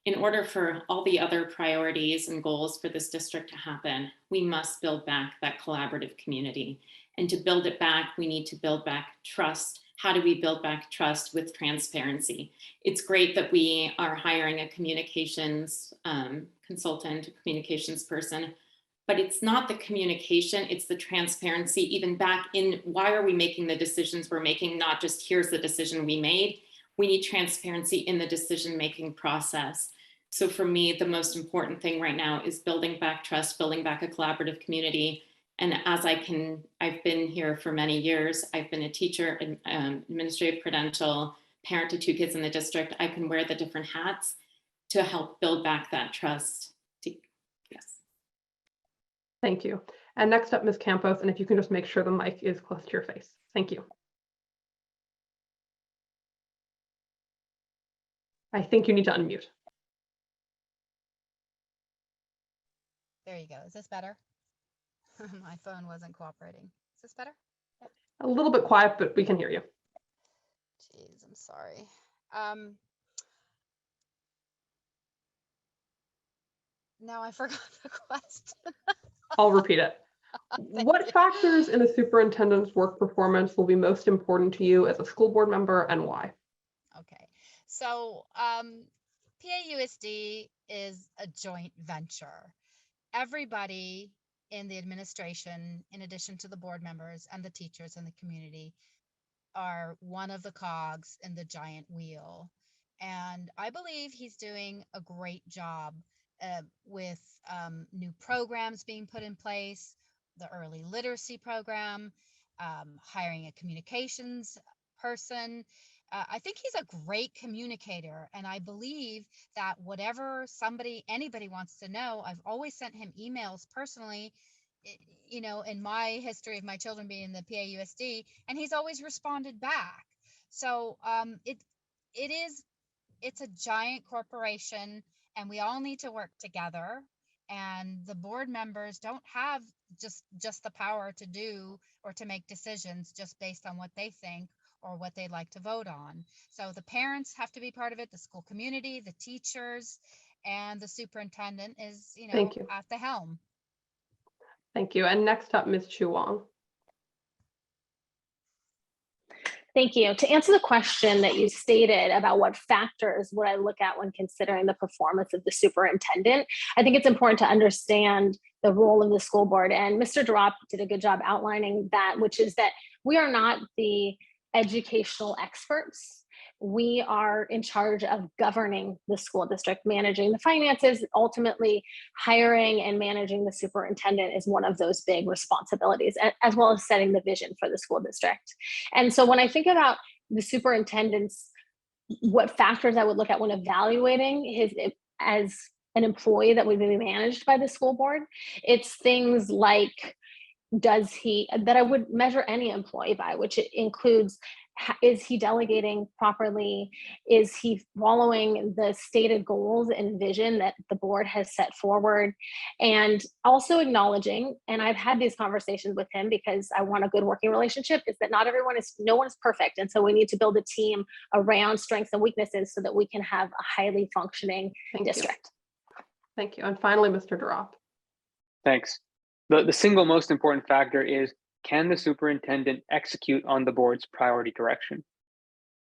In order for all the other priorities and goals for this district to happen, we must build back that collaborative community. And to build it back, we need to build back trust. How do we build back trust with transparency? It's great that we are hiring a communications consultant, a communications person, but it's not the communication, it's the transparency, even back in why are we making the decisions we're making, not just here's the decision we made. We need transparency in the decision-making process. So for me, the most important thing right now is building back trust, building back a collaborative community. And as I've been here for many years, I've been a teacher, administrative credential, parent to 2 kids in the district. I can wear the different hats to help build back that trust. Yes. Thank you. And next up, Ms. Campos, and if you can just make sure the mic is close to your face. Thank you. I think you need to unmute. There you go. Is this better? My phone wasn't cooperating. Is this better? Yep. A little bit quiet, but we can hear you. Jeez, I'm sorry. Now I forgot the question. I'll repeat it. What factors in a superintendent's work performance will be most important to you as a school board member and why? Okay, so PAUSD is a joint venture. Everybody in the administration, in addition to the board members and the teachers and the community, are one of the cogs in the giant wheel. And I believe he's doing a great job with new programs being put in place, the early literacy program, hiring a communications person. I think he's a great communicator, and I believe that whatever anybody wants to know, I've always sent him emails personally, you know, in my history of my children being in the PAUSD, and he's always responded back. So it's a giant corporation, and we all need to work together. And the board members don't have just the power to do or to make decisions just based on what they think or what they'd like to vote on. So the parents have to be part of it, the school community, the teachers, and the superintendent is, you know, at the helm. Thank you. And next up, Ms. Chu Wong. Thank you. To answer the question that you stated about what factors would I look at when considering the performance of the superintendent, I think it's important to understand the role of the school board. And Mr. Drop did a good job outlining that, which is that we are not the educational experts. We are in charge of governing the school district, managing the finances. Ultimately, hiring and managing the superintendent is one of those big responsibilities, as well as setting the vision for the school district. And so when I think about the superintendent's, what factors I would look at when evaluating his as an employee that would be managed by the school board, it's things like, that I would measure any employee by, which includes, is he delegating properly? Is he following the stated goals and vision that the board has set forward? And also acknowledging, and I've had these conversations with him because I want a good working relationship, is that no one is perfect. And so we need to build a team around strengths and weaknesses so that we can have a highly functioning district. Thank you. And finally, Mr. Drop. Thanks. The single most important factor is, can the superintendent execute on the board's priority direction?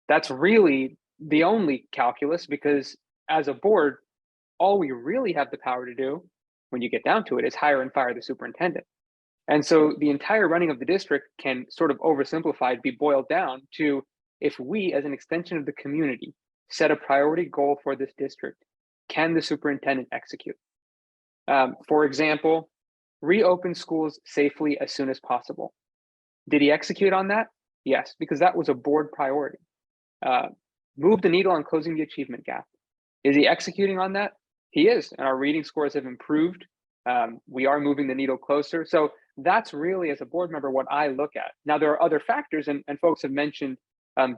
That's really the only calculus, because as a board, all we really have the power to do when you get down to it is hire and fire the superintendent. And so the entire running of the district can sort of oversimplified be boiled down to, if we as an extension of the community set a priority goal for this district, can the superintendent execute? For example, reopen schools safely as soon as possible. Did he execute on that? Yes, because that was a board priority. Move the needle on closing the achievement gap. Is he executing on that? He is, and our reading scores have improved. We are moving the needle closer. So that's really, as a board member, what I look at. Now, there are other factors, and folks have mentioned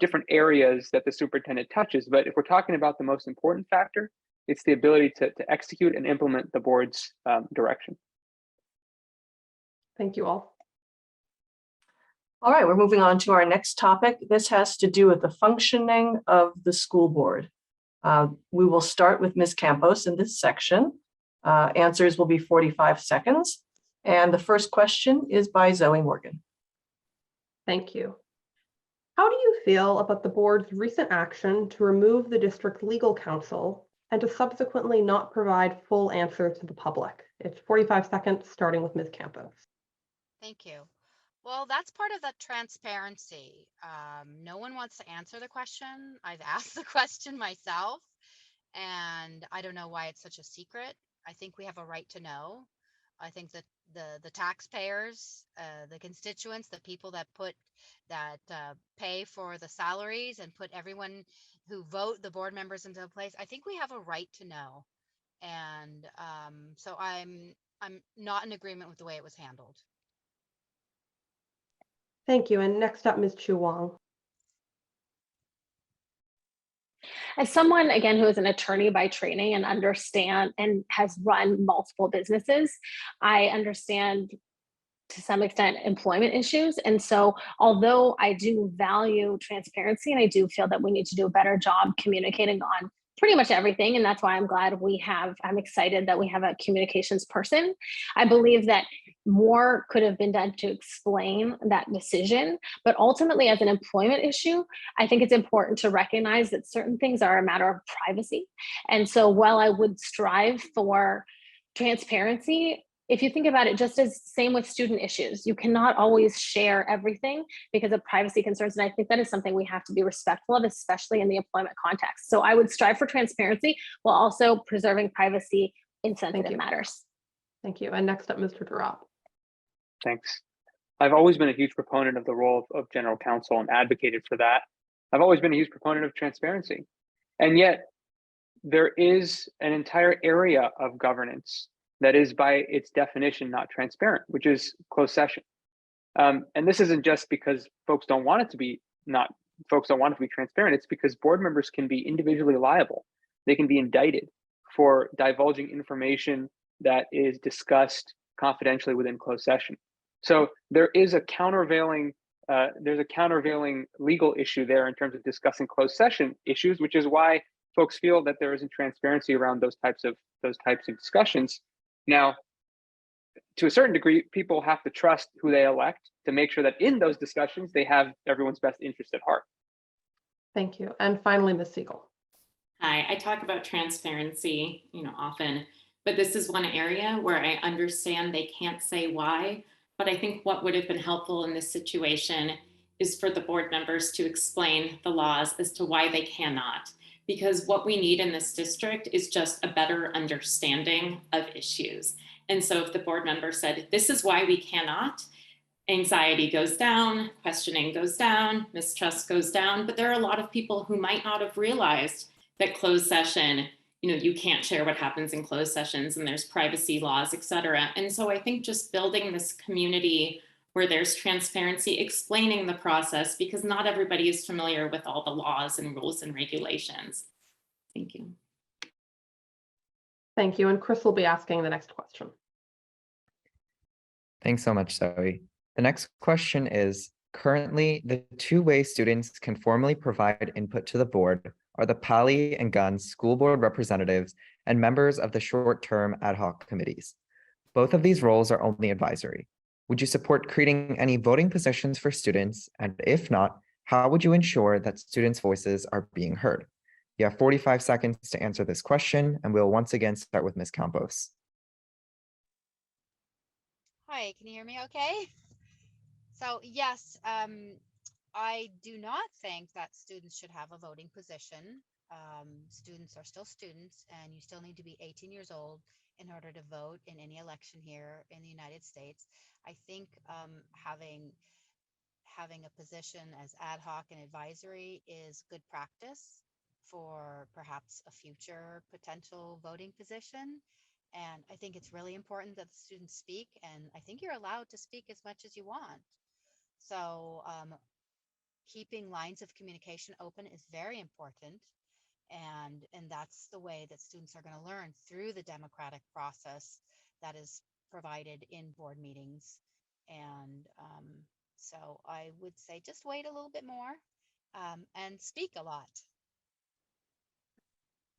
different areas that the superintendent touches, but if we're talking about the most important factor, it's the ability to execute and implement the board's direction. Thank you all. All right, we're moving on to our next topic. This has to do with the functioning of the school board. We will start with Ms. Campos in this section. Answers will be 45 seconds. And the first question is by Zoe Morgan. Thank you. How do you feel about the board's recent action to remove the district legal counsel and to subsequently not provide full answers to the public? It's 45 seconds, starting with Ms. Campos. Thank you. Well, that's part of the transparency. No one wants to answer the question. I've asked the question myself, and I don't know why it's such a secret. I think we have a right to know. I think that the taxpayers, the constituents, the people that pay for the salaries and put everyone who vote the board members into place, I think we have a right to know. And so I'm not in agreement with the way it was handled. Thank you. And next up, Ms. Chu Wong. As someone, again, who is an attorney by training and understand and has run multiple businesses, I understand to some extent employment issues. And so although I do value transparency, and I do feel that we need to do a better job communicating on pretty much everything, and that's why I'm excited that we have a communications person. I believe that more could have been done to explain that decision, but ultimately as an employment issue, I think it's important to recognize that certain things are a matter of privacy. And so while I would strive for transparency, if you think about it, just as same with student issues, you cannot always share everything because of privacy concerns. And I think that is something we have to be respectful of, especially in the employment context. So I would strive for transparency while also preserving privacy in sensitive matters. Thank you. And next up, Mr. Durop. Thanks. I've always been a huge proponent of the role of general counsel and advocated for that. I've always been a huge proponent of transparency. And yet there is an entire area of governance that is by its definition not transparent, which is closed session. And this isn't just because folks don't want it to be transparent. It's because board members can be individually liable. They can be indicted for divulging information that is discussed confidentially within closed session. So there is a countervailing legal issue there in terms of discussing closed session issues, which is why folks feel that there isn't transparency around those types of discussions. Now, to a certain degree, people have to trust who they elect to make sure that in those discussions, they have everyone's best interest at heart. Thank you. And finally, Ms. Siegel. Hi, I talk about transparency, often, but this is one area where I understand they can't say why, but I think what would have been helpful in this situation is for the board members to explain the laws as to why they cannot. Because what we need in this district is just a better understanding of issues. And so if the board member said, this is why we cannot, anxiety goes down, questioning goes down, mistrust goes down, but there are a lot of people who might not have realized that closed session, you can't share what happens in closed sessions and there's privacy laws, et cetera. And so I think just building this community where there's transparency, explaining the process, because not everybody is familiar with all the laws and rules and regulations. Thank you. Thank you. And Chris will be asking the next question. Thanks so much, Zoe. The next question is, currently, the two ways students can formally provide input to the board are the Pali and Guns school board representatives and members of the short-term ad hoc committees. Both of these roles are only advisory. Would you support creating any voting positions for students? And if not, how would you ensure that students' voices are being heard? You have 45 seconds to answer this question, and we'll once again start with Ms. Campos. Hi, can you hear me okay? So yes, I do not think that students should have a voting position. Students are still students, and you still need to be 18 years old in order to vote in any election here in the United States. I think having a position as ad hoc and advisory is good practice for perhaps a future potential voting position. And I think it's really important that the students speak, and I think you're allowed to speak as much as you want. So keeping lines of communication open is very important. And that's the way that students are going to learn, through the democratic process that is provided in board meetings. And so I would say just wait a little bit more and speak a lot.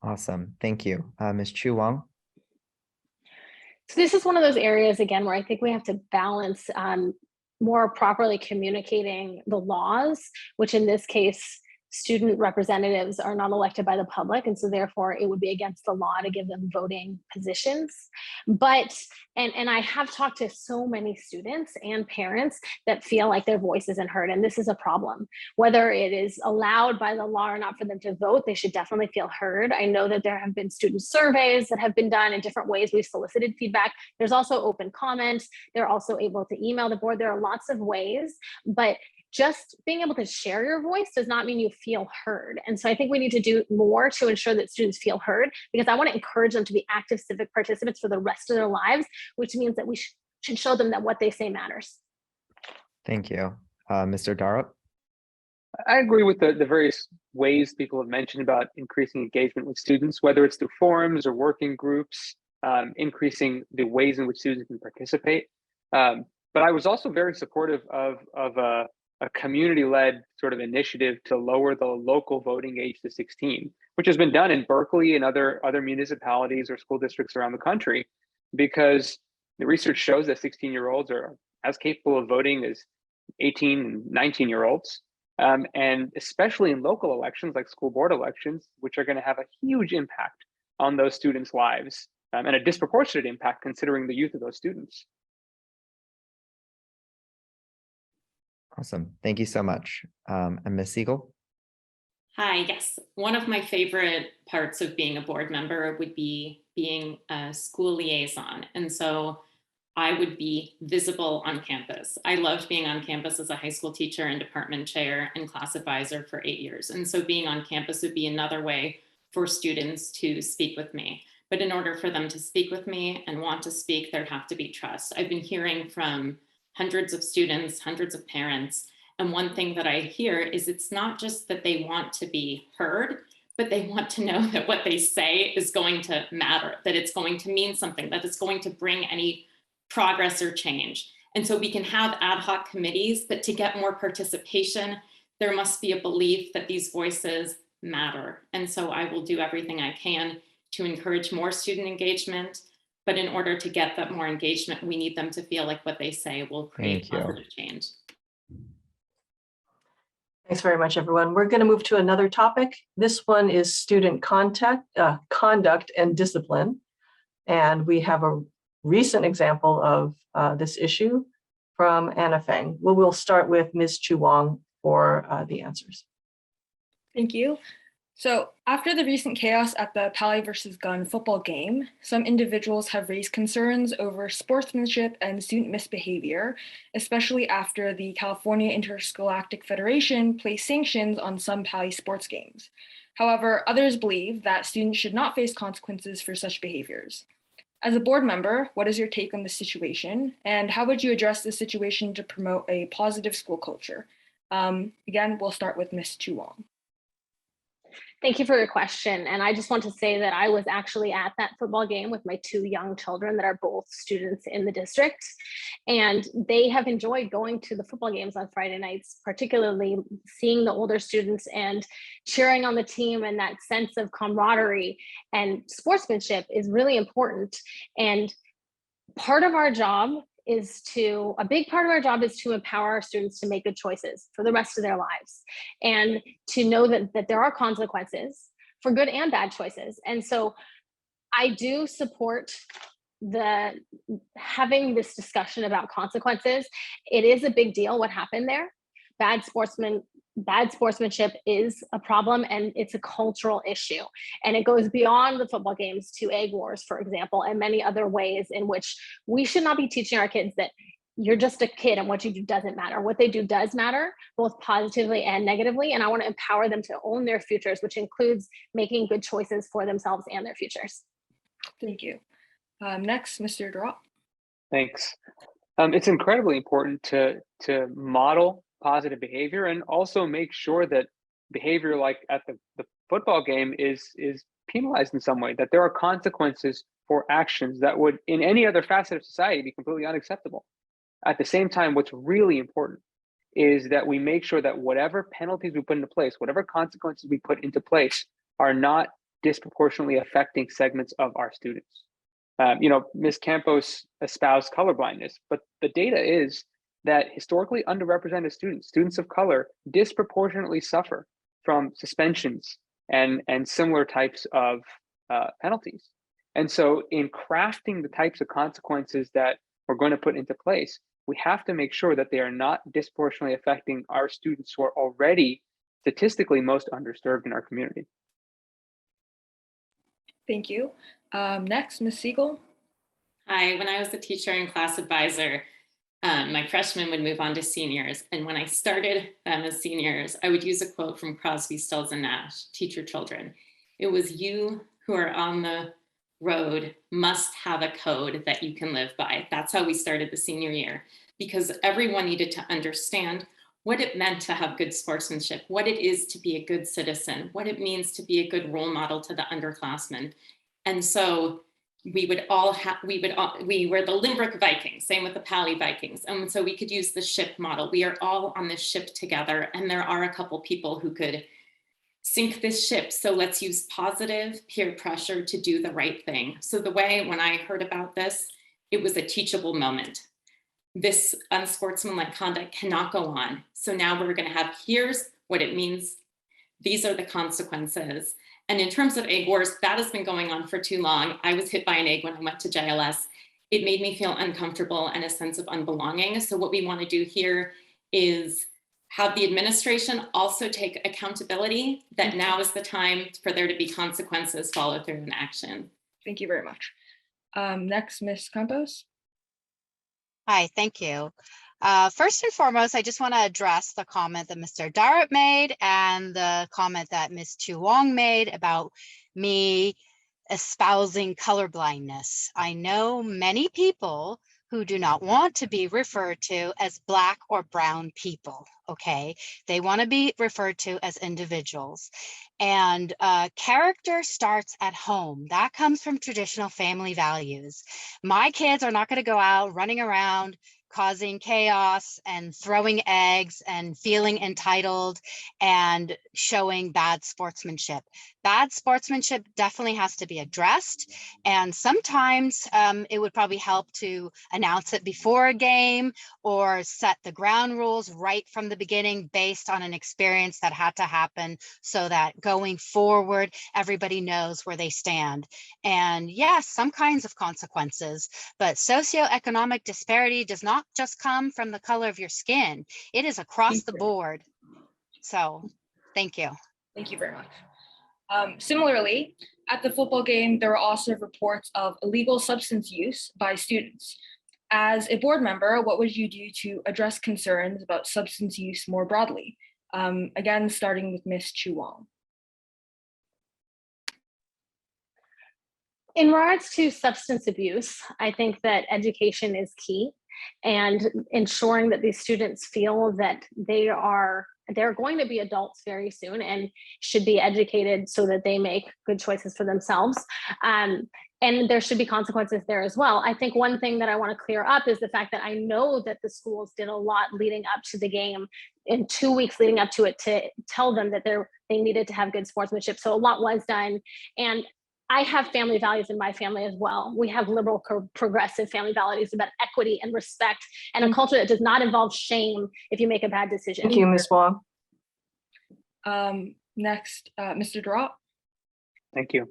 Awesome. Thank you. Ms. Chu Wang. So this is one of those areas, again, where I think we have to balance more properly communicating the laws, which in this case, student representatives are not elected by the public. And so therefore it would be against the law to give them voting positions. But, and I have talked to so many students and parents that feel like their voice isn't heard. And this is a problem. Whether it is allowed by the law or not for them to vote, they should definitely feel heard. I know that there have been student surveys that have been done in different ways. We've solicited feedback. There's also open comments. They're also able to email the board. There are lots of ways, but just being able to share your voice does not mean you feel heard. And so I think we need to do more to ensure that students feel heard, because I want to encourage them to be active civic participants for the rest of their lives, which means that we should show them that what they say matters. Thank you. Mr. Darup. I agree with the various ways people have mentioned about increasing engagement with students, whether it's through forums or working groups, increasing the ways in which students can participate. But I was also very supportive of a community-led sort of initiative to lower the local voting age to 16, which has been done in Berkeley and other municipalities or school districts around the country, because the research shows that 16-year-olds are as capable of voting as 18 and 19-year-olds. And especially in local elections like school board elections, which are going to have a huge impact on those students' lives, and a disproportionate impact considering the youth of those students. Awesome. Thank you so much. And Ms. Siegel. Hi, yes. One of my favorite parts of being a board member would be being a school liaison. And so I would be visible on campus. I loved being on campus as a high school teacher and department chair and class advisor for 8 years. And so being on campus would be another way for students to speak with me. But in order for them to speak with me and want to speak, there'd have to be trust. I've been hearing from hundreds of students, hundreds of parents. And one thing that I hear is it's not just that they want to be heard, but they want to know that what they say is going to matter, that it's going to mean something, that it's going to bring any progress or change. And so we can have ad hoc committees, but to get more participation, there must be a belief that these voices matter. And so I will do everything I can to encourage more student engagement. But in order to get that more engagement, we need them to feel like what they say will create positive change. Thanks very much, everyone. We're going to move to another topic. This one is student conduct and discipline. And we have a recent example of this issue from Anna Feng. We'll start with Ms. Chu Wang for the answers. Thank you. So after the recent chaos at the Palo versus Gun football game, some individuals have raised concerns over sportsmanship and student misbehavior, especially after the California Interscholastic Federation placed sanctions on some Palo sports games. However, others believe that students should not face consequences for such behaviors. As a board member, what is your take on the situation, and how would you address the situation to promote a positive school culture? Again, we'll start with Ms. Chu Wang. Thank you for your question. And I just want to say that I was actually at that football game with my 2 young children that are both students in the district. And they have enjoyed going to the football games on Friday nights, particularly seeing the older students and cheering on the team, and that sense of camaraderie and sportsmanship is really important. And part of our job a big part of our job is to empower our students to make good choices for the rest of their lives, and to know that there are consequences for good and bad choices. And so I do support having this discussion about consequences. It is a big deal what happened there. Bad sportsmanship is a problem, and it's a cultural issue. And it goes beyond the football games to egg wars, for example, and many other ways in which we should not be teaching our kids that you're just a kid and what you do doesn't matter. What they do does matter, both positively and negatively. And I want to empower them to own their futures, which includes making good choices for themselves and their futures. Thank you. Next, Mr. Drop. Thanks. It's incredibly important to model positive behavior and also make sure that behavior like at the football game is penalized in some way, that there are consequences for actions that would in any other facet of society be completely unacceptable. At the same time, what's really important is that we make sure that whatever penalties we put into place, whatever consequences we put into place, are not disproportionately affecting segments of our students. Ms. Campos espoused colorblindness, but the data is that historically underrepresented students of color, disproportionately suffer from suspensions and similar types of penalties. And so in crafting the types of consequences that we're going to put into place, we have to make sure that they are not disproportionately affecting our students who are already statistically most underserved in our community. Thank you. Next, Ms. Siegel. Hi, when I was a teacher and class advisor, my freshmen would move on to seniors. And when I started them as seniors, I would use a quote from Crosby, Stills and Nash, Teach Your Children. It was, you who are on the road must have a code that you can live by. That's how we started the senior year, because everyone needed to understand what it meant to have good sportsmanship, what it is to be a good citizen, what it means to be a good role model to the underclassmen. And so we were the Limerick Vikings, same with the Palo Vikings. And so we could use the ship model. We are all on this ship together, and there are a couple people who could sink this ship. So let's use positive peer pressure to do the right thing. So the way, when I heard about this, it was a teachable moment. This unsportsmanlike conduct cannot go on. So now we're going to have, here's what it means. These are the consequences. And in terms of egg wars, that has been going on for too long. I was hit by an egg when I went to JLS. It made me feel uncomfortable and a sense of unbelonging. So what we want to do here is have the administration also take accountability that now is the time for there to be consequences, follow through in action. Thank you very much. Next, Ms. Campos. Hi, thank you. First and foremost, I just want to address the comment that Mr. Darrett made and the comment that Ms. Chu Wong made about me espousing colorblindness. I know many people who do not want to be referred to as Black or brown people, okay? They want to be referred to as individuals. And character starts at home. That comes from traditional family values. My kids are not going to go out running around causing chaos and throwing eggs and feeling entitled and showing bad sportsmanship. Bad sportsmanship definitely has to be addressed. And sometimes it would probably help to announce it before a game or set the ground rules right from the beginning based on an experience that had to happen so that going forward, everybody knows where they stand. And yes, some kinds of consequences, but socioeconomic disparity does not just come from the color of your skin. It is across the board. So thank you. Thank you very much. Similarly, at the football game, there were also reports of illegal substance use by students. As a board member, what would you do to address concerns about substance use more broadly? Again, starting with Ms. Chu Wong. In regards to substance abuse, I think that education is key, and ensuring that these students feel that they're going to be adults very soon and should be educated so that they make good choices for themselves. And there should be consequences there as well. I think one thing that I want to clear up is the fact that I know that the schools did a lot leading up to the game, in 2 weeks leading up to it, to tell them that they needed to have good sportsmanship. So a lot was done. And I have family values in my family as well. We have liberal, progressive family values about equity and respect, and a culture that does not involve shame if you make a bad decision. Thank you, Ms. Wong. Next, Mr. Drop. Thank you.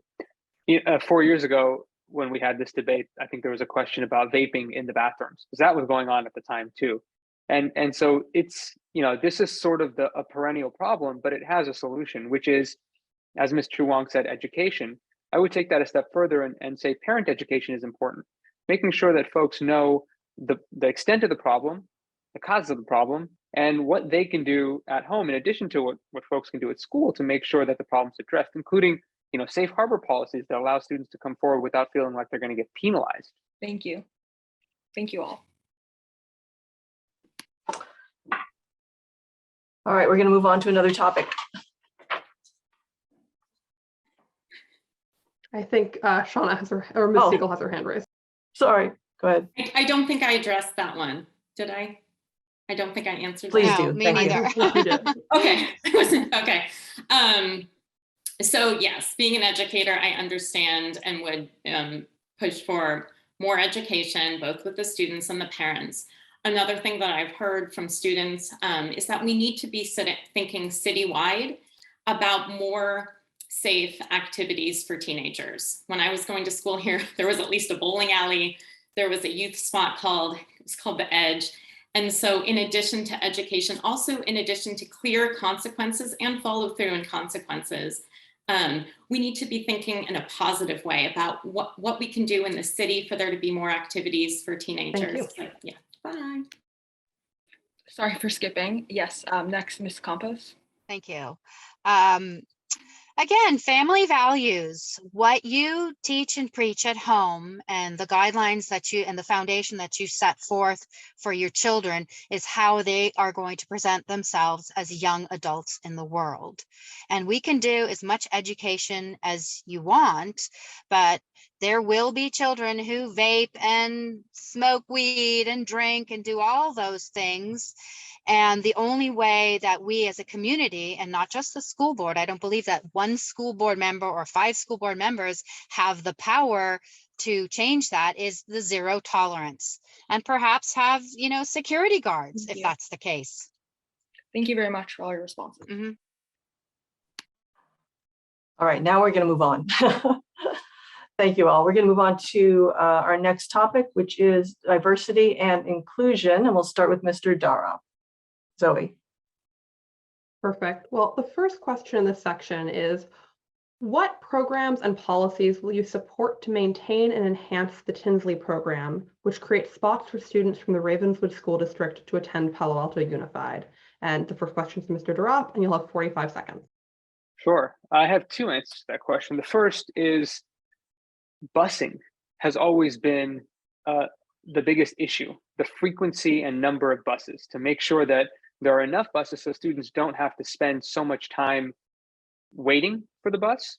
4 years ago, when we had this debate, I think there was a question about vaping in the bathrooms, because that was going on at the time too. And so it's, this is sort of a perennial problem, but it has a solution, which is, as Ms. Chu Wong said, education. I would take that a step further and say parent education is important. Making sure that folks know the extent of the problem, the causes of the problem, and what they can do at home, in addition to what folks can do at school to make sure that the problem's addressed, including safe harbor policies that allow students to come forward without feeling like they're going to get penalized. Thank you. Thank you all. All right, we're going to move on to another topic. I think Shauna has or Ms. Siegel has her hand raised. Sorry, go ahead. I don't think I addressed that one. Did I? I don't think I answered. Please that. do. Me Thank you. neither. Okay. I wasn't okay. So yes, being an educator, I understand and would push for more education, both with the students and the parents. Another thing that I've heard from students is that we need to be thinking citywide about more safe activities for teenagers. When I was going to school here, there was at least a bowling alley. There was a youth spot called The Edge. And so in addition to education, also in addition to clear consequences and follow through and consequences, we need to be thinking in a positive way about what we can do in the city for there to be more activities for teenagers. Thank you. Yeah, bye. Sorry for skipping. Yes, next, Ms. Campos. Thank you. Again, family values, what you teach and preach at home and the guidelines that and the foundation that you set forth for your children is how they are going to present themselves as young adults in the world. And we can do as much education as you want, but there will be children who vape and smoke weed and drink and do all those things. And the only way that we as a community, and not just the school board, I don't believe that one school board member or 5 school board members have the power to change that, is the zero tolerance, and perhaps have, security guards if that's the case. Thank you very much for all your responses. Mm-hmm. All right, now we're going to move on. Thank you all. We're going to move on to our next topic, which is diversity and inclusion. And we'll start with Mr. Dara. Zoe. Perfect. Well, the first question in this section is, what programs and policies will you support to maintain and enhance the Tinsley program, which creates spots for students from the Ravenswood School District to attend Palo Alto Unified? And the first question is Mr. Durant, and you'll have 45 seconds. Sure. I have 2 answers to that question. The first is busing has always been the biggest issue, the frequency and number of buses, to make sure that there are enough buses so students don't have to spend so much time waiting for the bus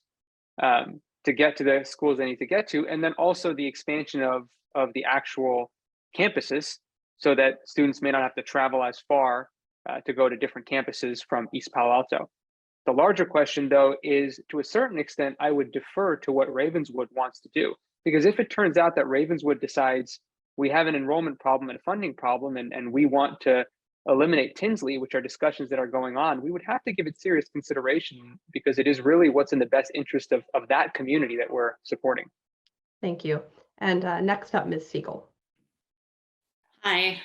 to get to the schools they need to get to. And then also the expansion of the actual campuses so that students may not have to travel as far to go to different campuses from East Palo Alto. The larger question, though, is to a certain extent, I would defer to what Ravenswood wants to do. Because if it turns out that Ravenswood decides we have an enrollment problem and a funding problem, and we want to eliminate Tinsley, which are discussions that are going on, we would have to give it serious consideration, because it is really what's in the best interest of that community that we're supporting. Thank you. And next up, Ms. Siegel. Hi.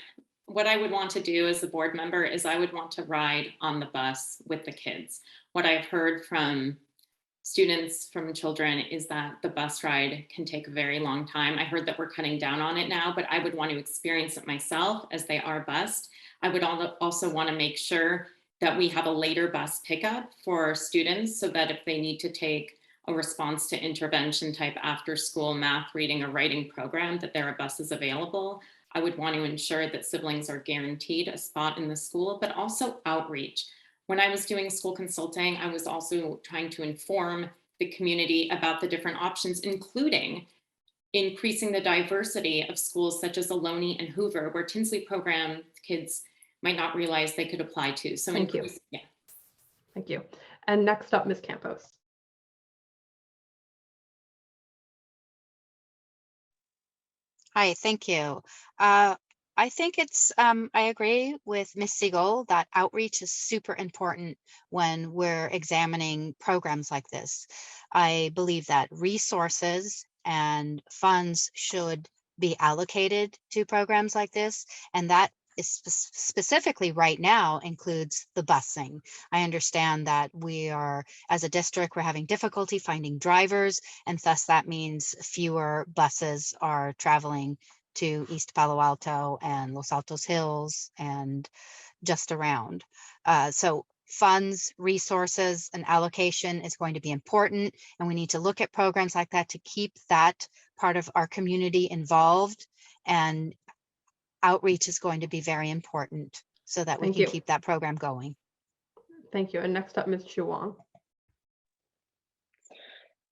What I would want to do as a board member is I would want to ride on the bus with the kids. What I've heard from students, from children, is that the bus ride can take a very long time. I heard that we're cutting down on it now, but I would want to experience it myself as they are bused. I would also want to make sure that we have a later bus pickup for students, so that if they need to take a response to intervention type after school math, reading, or writing program, that there are buses available. I would want to ensure that siblings are guaranteed a spot in the school, but also outreach. When I was doing school consulting, I was also trying to inform the community about the different options, including increasing the diversity of schools such as Ohlone and Hoover, where Tinsley program kids might not realize they could apply to. So Thank you. Yeah. Thank you. And next up, Ms. Campos. Hi, thank you. I think I agree with Ms. Siegel that outreach is super important when we're examining programs like this. I believe that resources and funds should be allocated to programs like this, and that is specifically right now includes the busing. I understand that we are, as a district, we're having difficulty finding drivers, and thus that means fewer buses are traveling to East Palo Alto and Los Altos Hills and just around. So funds, resources, and allocation is going to be important. And we need to look at programs like that to keep that part of our community involved. And outreach is going to be very important so that we Thank can you. keep that program going. Thank you. And next up, Ms. Chu Wong.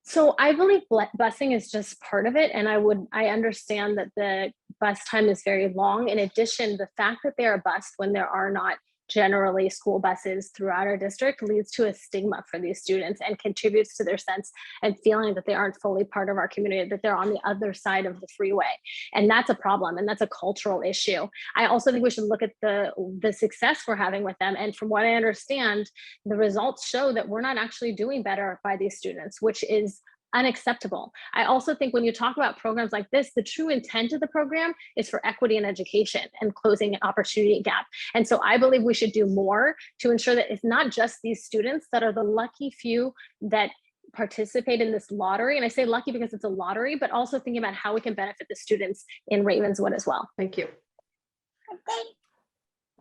So I believe busing is just part of it. And I understand that the bus time is very long. In addition, the fact that they are bused when there are not generally school buses throughout our district leads to a stigma for these students and contributes to their sense and feeling that they aren't fully part of our community, that they're on the other side of the freeway. And that's a problem, and that's a cultural issue. I also think we should look at the success we're having with them. And from what I understand, the results show that we're not actually doing better by these students, which is unacceptable. I also think when you talk about programs like this, the true intent of the program is for equity in education and closing an opportunity gap. And so I believe we should do more to ensure that it's not just these students that are the lucky few that participate in this lottery. And I say lucky because it's a lottery, but also thinking about how we can benefit the students in Ravenswood as well. Thank you.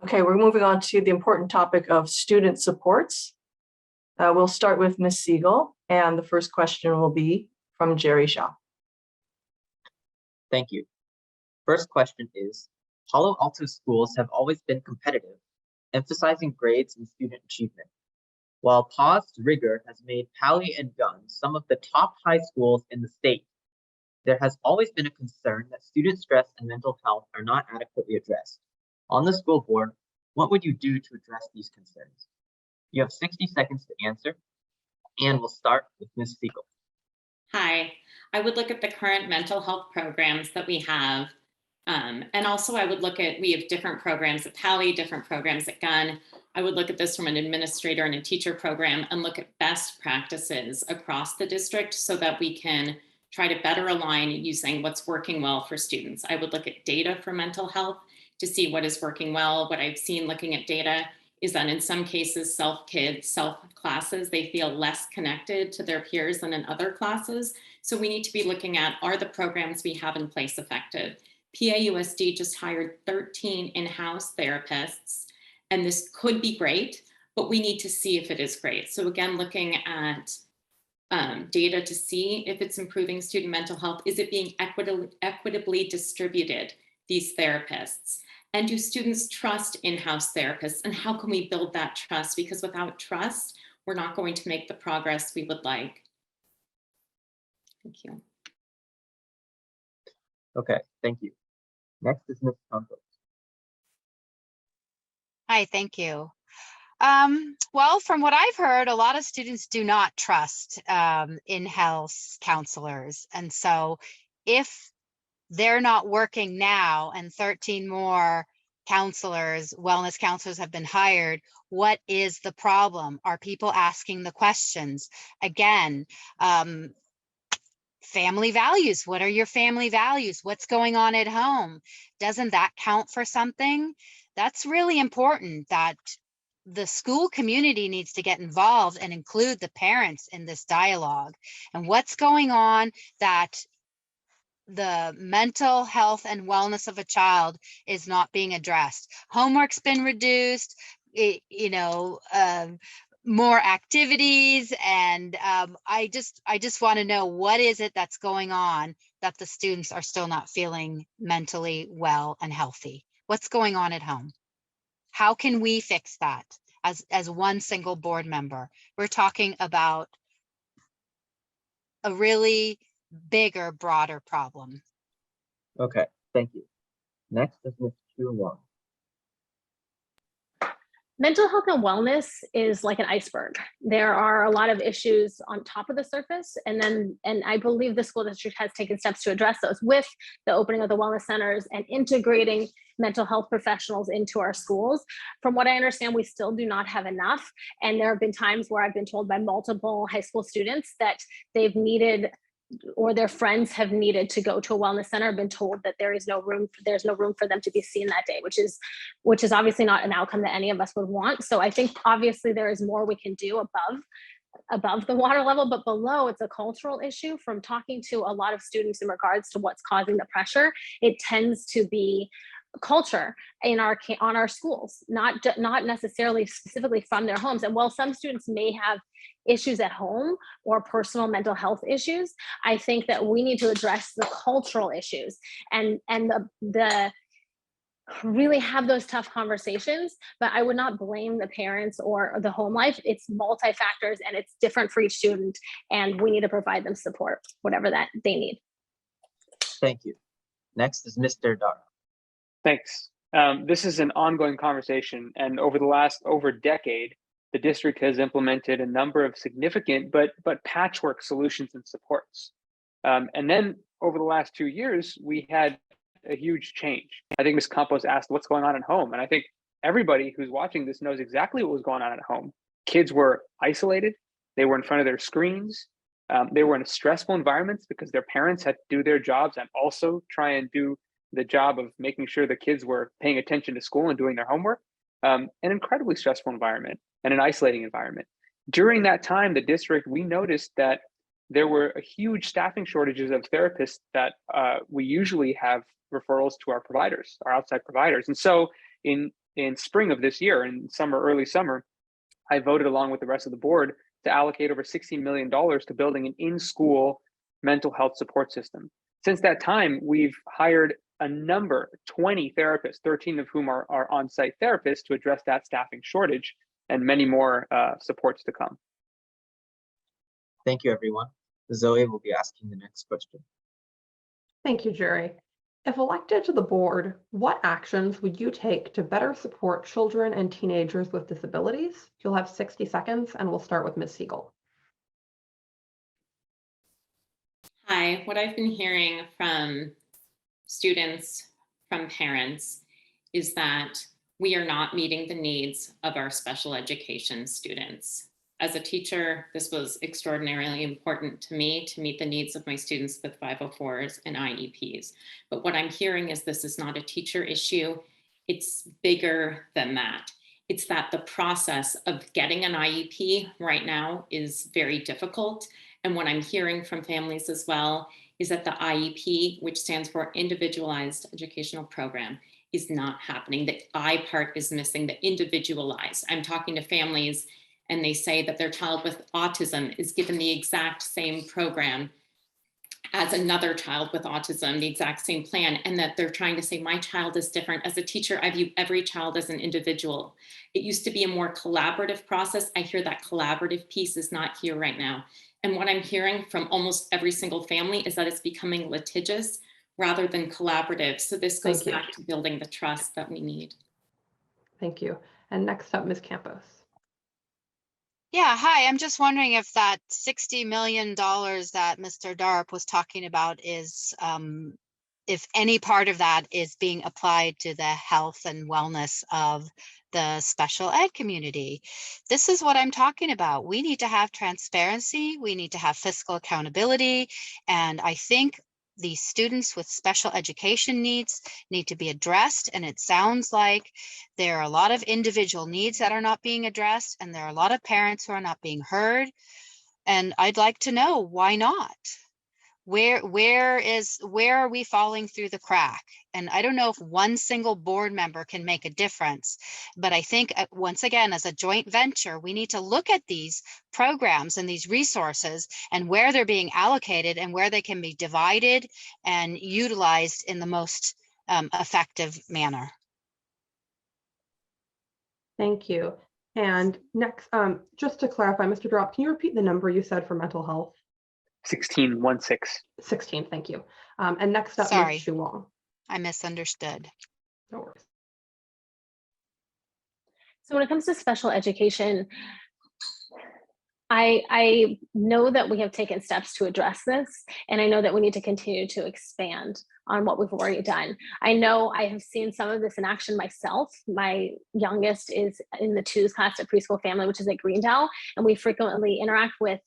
Okay, we're moving on to the important topic of student supports. We'll start with Ms. Siegel, and the first question will be from Jerry Shaw. Thank you. First question is, Palo Alto schools have always been competitive, emphasizing grades and student achievement. While paused rigor has made Pali and Gunn some of the top high schools in the state, there has always been a concern that student stress and mental health are not adequately addressed. On the school board, what would you do to address these concerns? You have 60 seconds to answer, and we'll start with Ms. Siegel. Hi, I would look at the current mental health programs that we have. And also I would look at, we have different programs at Pali, different programs at Gunn. I would look at this from an administrator and a teacher program and look at best practices across the district so that we can try to better align using what's working well for students. I would look at data for mental health to see what is working well. What I've seen looking at data is that in some cases, self-kids, self-classes, they feel less connected to their peers than in other classes. So we need to be looking at, are the programs we have in place effective? PAUSD just hired 13 in-house therapists, and this could be great, but we need to see if it is great. So again, looking at data to see if it's improving student mental health. Is it being equitably distributed, these therapists? And do students trust in-house therapists? And how can we build that trust? Because without trust, we're not going to make the progress we would like. Thank you. Okay, thank you. Next is Ms. Campos. Hi, thank you. Well, from what I've heard, a lot of students do not trust in-house counselors. And so if they're not working now and 13 more counselors, wellness counselors have been hired, what is the problem? Are people asking the questions? Again, family values. What are your family values? What's going on at home? Doesn't that count for something? That's really important, that the school community needs to get involved and include the parents in this dialogue. And what's going on that the mental health and wellness of a child is not being addressed. Homework's been reduced, more activities, and I just want to know, what is it that's going on that the students are still not feeling mentally well and healthy? What's going on at home? How can we fix that as one single board member? We're talking about a really bigger, broader problem. Okay, thank you. Next is Ms. Chu Wong. Mental health and wellness is like an iceberg. There are a lot of issues on top of the surface, and I believe the school district has taken steps to address those with the opening of the wellness centers and integrating mental health professionals into our schools. From what I understand, we still do not have enough. And there have been times where I've been told by multiple high school students that they've needed, or their friends have needed to go to a wellness center, been told that there's no room for them to be seen that day, which is obviously not an outcome that any of us would want. So I think obviously there is more we can do above the water level, but below, it's a cultural issue. From talking to a lot of students in regards to what's causing the pressure, it tends to be culture on our schools, not necessarily specifically from their homes. And while some students may have issues at home or personal mental health issues, I think that we need to address the cultural issues and the really have those tough conversations. But I would not blame the parents or the home life. It's multi-factors and it's different for each student, and we need to provide them support, whatever that they need. Thank you. Next is Mr. Dar. Thanks. This is an ongoing conversation, and over the last decade, the district has implemented a number of significant but patchwork solutions and supports. And then over the last 2 years, we had a huge change. I think Ms. Campos asked what's going on at home, and I think everybody who's watching this knows exactly what was going on at home. Kids were isolated. They were in front of their screens. They were in stressful environments because their parents had to do their jobs and also try and do the job of making sure the kids were paying attention to school and doing their homework. An incredibly stressful environment and an isolating environment. During that time, the district, we noticed that there were a huge staffing shortages of therapists that we usually have referrals to our providers, our outside providers. And so in spring of this year, in early summer, I voted along with the rest of the board to allocate over $16 million to building an in-school mental health support system. Since that time, we've hired 20 therapists, 13 of whom are on-site therapists, to address that staffing shortage, and many more supports to come. Thank you, everyone. Zoe will be asking the next question. Thank you, Jerry. If elected to the board, what actions would you take to better support children and teenagers with disabilities? You'll have 60 seconds, and we'll start with Ms. Siegel. Hi, what I've been hearing from students, from parents, is that we are not meeting the needs of our special education students. As a teacher, this was extraordinarily important to me to meet the needs of my students with 504s and IEPs. But what I'm hearing is this is not a teacher issue. It's bigger than that. It's that the process of getting an IEP right now is very difficult. And what I'm hearing from families as well is that the IEP, which stands for Individualized Educational Program, is not happening. The I part is missing, the individualized. I'm talking to families and they say that their child with autism is given the exact same program as another child with autism, the exact same plan, and that they're trying to say, my child is different. As a teacher, I view every child as an individual. It used to be a more collaborative process. I hear that collaborative piece is not here right now. And what I'm hearing from almost every single family is that it's becoming litigious rather than collaborative. So this goes back to building the trust that we need. Thank you. And next up, Ms. Campos. Yeah, hi. I'm just wondering if that $60 million that Mr. Darp was talking about is, if any part of that is being applied to the health and wellness of the special ed community. This is what I'm talking about. We need to have transparency. We need to have fiscal accountability. And I think these students with special education needs need to be addressed. And it sounds like there are a lot of individual needs that are not being addressed, and there are a lot of parents who are not being heard. And I'd like to know why not? Where are we falling through the crack? And I don't know if one single board member can make a difference, but I think once again, as a joint venture, we need to look at these programs and these resources and where they're being allocated and where they can be divided and utilized in the most effective manner. Thank you. And next, just to clarify, Mr. Drop, can you repeat the number you said for mental health? 1616. 16, thank you. And next up, Sorry. Ms. Shuang. I misunderstood. No worries. So when it comes to special education, I know that we have taken steps to address this, and I know that we need to continue to expand on what we've already done. I know I have seen some of this in action myself. My youngest is in the 2s class at Preschool Family, which is at Greendale, and we frequently interact with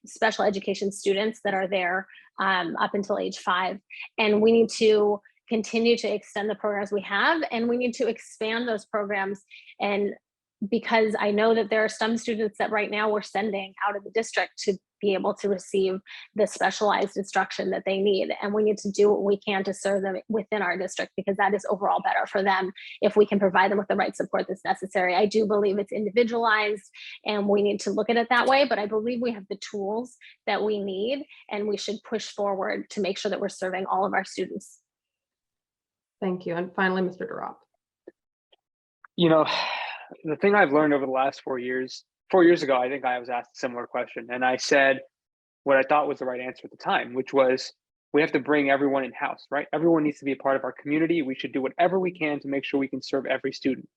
special education students that are there up until age 5. And we need to continue to extend the programs we have, and we need to expand those programs. And because I know that there are some students that right now we're sending out of the district to be able to receive the specialized instruction that they need. And we need to do what we can to serve them within our district, because that is overall better for them if we can provide them with the right support that's necessary. I do believe it's individualized and we need to look at it that way, but I believe we have the tools that we need, and we should push forward to make sure that we're serving all of our students. Thank you. And finally, Mr. Durop. You know, the thing I've learned over the last 4 years, 4 years ago, I think I was asked a similar question, and I said what I thought was the right answer at the time, which was we have to bring everyone in-house, right? Everyone needs to be a part of our community. We should do whatever we can to make sure we can serve every student.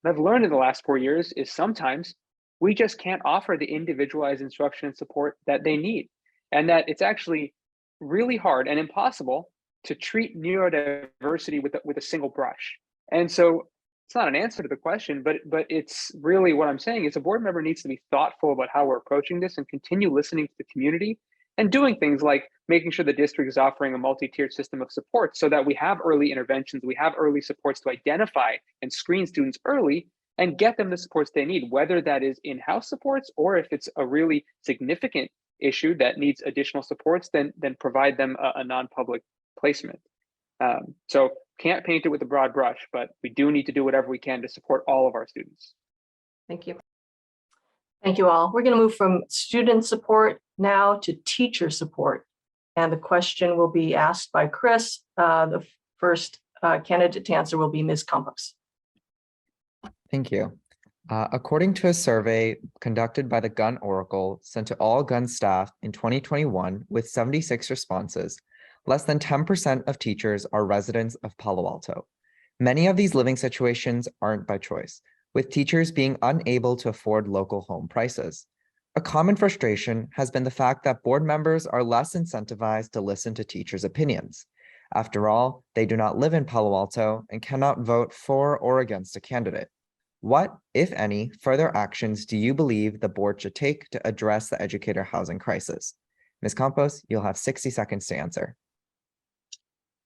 What I've learned in the last 4 years is sometimes we just can't offer the individualized instruction and support that they need, and that it's actually really hard and impossible to treat neurodiversity with a single brush. And so it's not an answer to the question, but it's really what I'm saying is a board member needs to be thoughtful about how we're approaching this and continue listening to the community and doing things like making sure the district is offering a multi-tiered system of support so that we have early interventions, we have early supports to identify and screen students early and get them the supports they need, whether that is in-house supports or if it's a really significant issue that needs additional supports, then provide them a non-public placement. So can't paint it with a broad brush, but we do need to do whatever we can to support all of our students. Thank you. Thank you all. We're going to move from student support now to teacher support. And the question will be asked by Chris. The first candidate to answer will be Ms. Campos. Thank you. According to a survey conducted by the Gun Oracle sent to all gun staff in 2021 with 76 responses, less than 10% of teachers are residents of Palo Alto. Many of these living situations aren't by choice, with teachers being unable to afford local home prices. A common frustration has been the fact that board members are less incentivized to listen to teachers' opinions. After all, they do not live in Palo Alto and cannot vote for or against a candidate. What, if any, further actions do you believe the board should take to address the educator housing crisis? Ms. Campos, you'll have 60 seconds to answer.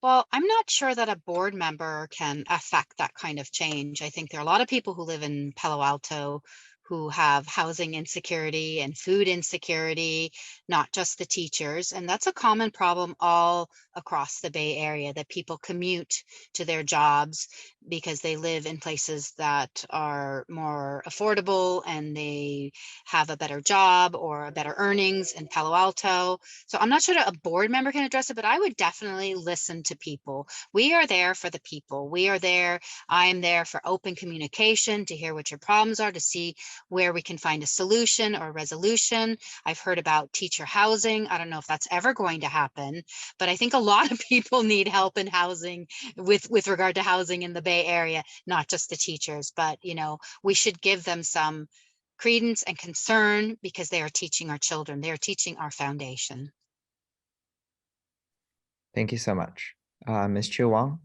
Well, I'm not sure that a board member can affect that kind of change. I think there are a lot of people who live in Palo Alto who have housing insecurity and food insecurity, not just the teachers. And that's a common problem all across the Bay Area, that people commute to their jobs because they live in places that are more affordable and they have a better job or a better earnings in Palo Alto. So I'm not sure that a board member can address it, but I would definitely listen to people. We are there for the people. We are there. I'm there for open communication, to hear what your problems are, to see where we can find a solution or resolution. I've heard about teacher housing. I don't know if that's ever going to happen, but I think a lot of people need help in housing with regard to housing in the Bay Area, not just the teachers, but you know, we should give them some credence and concern because they are teaching our children. They are teaching our foundation. Thank you so much. Ms. Chu Wang?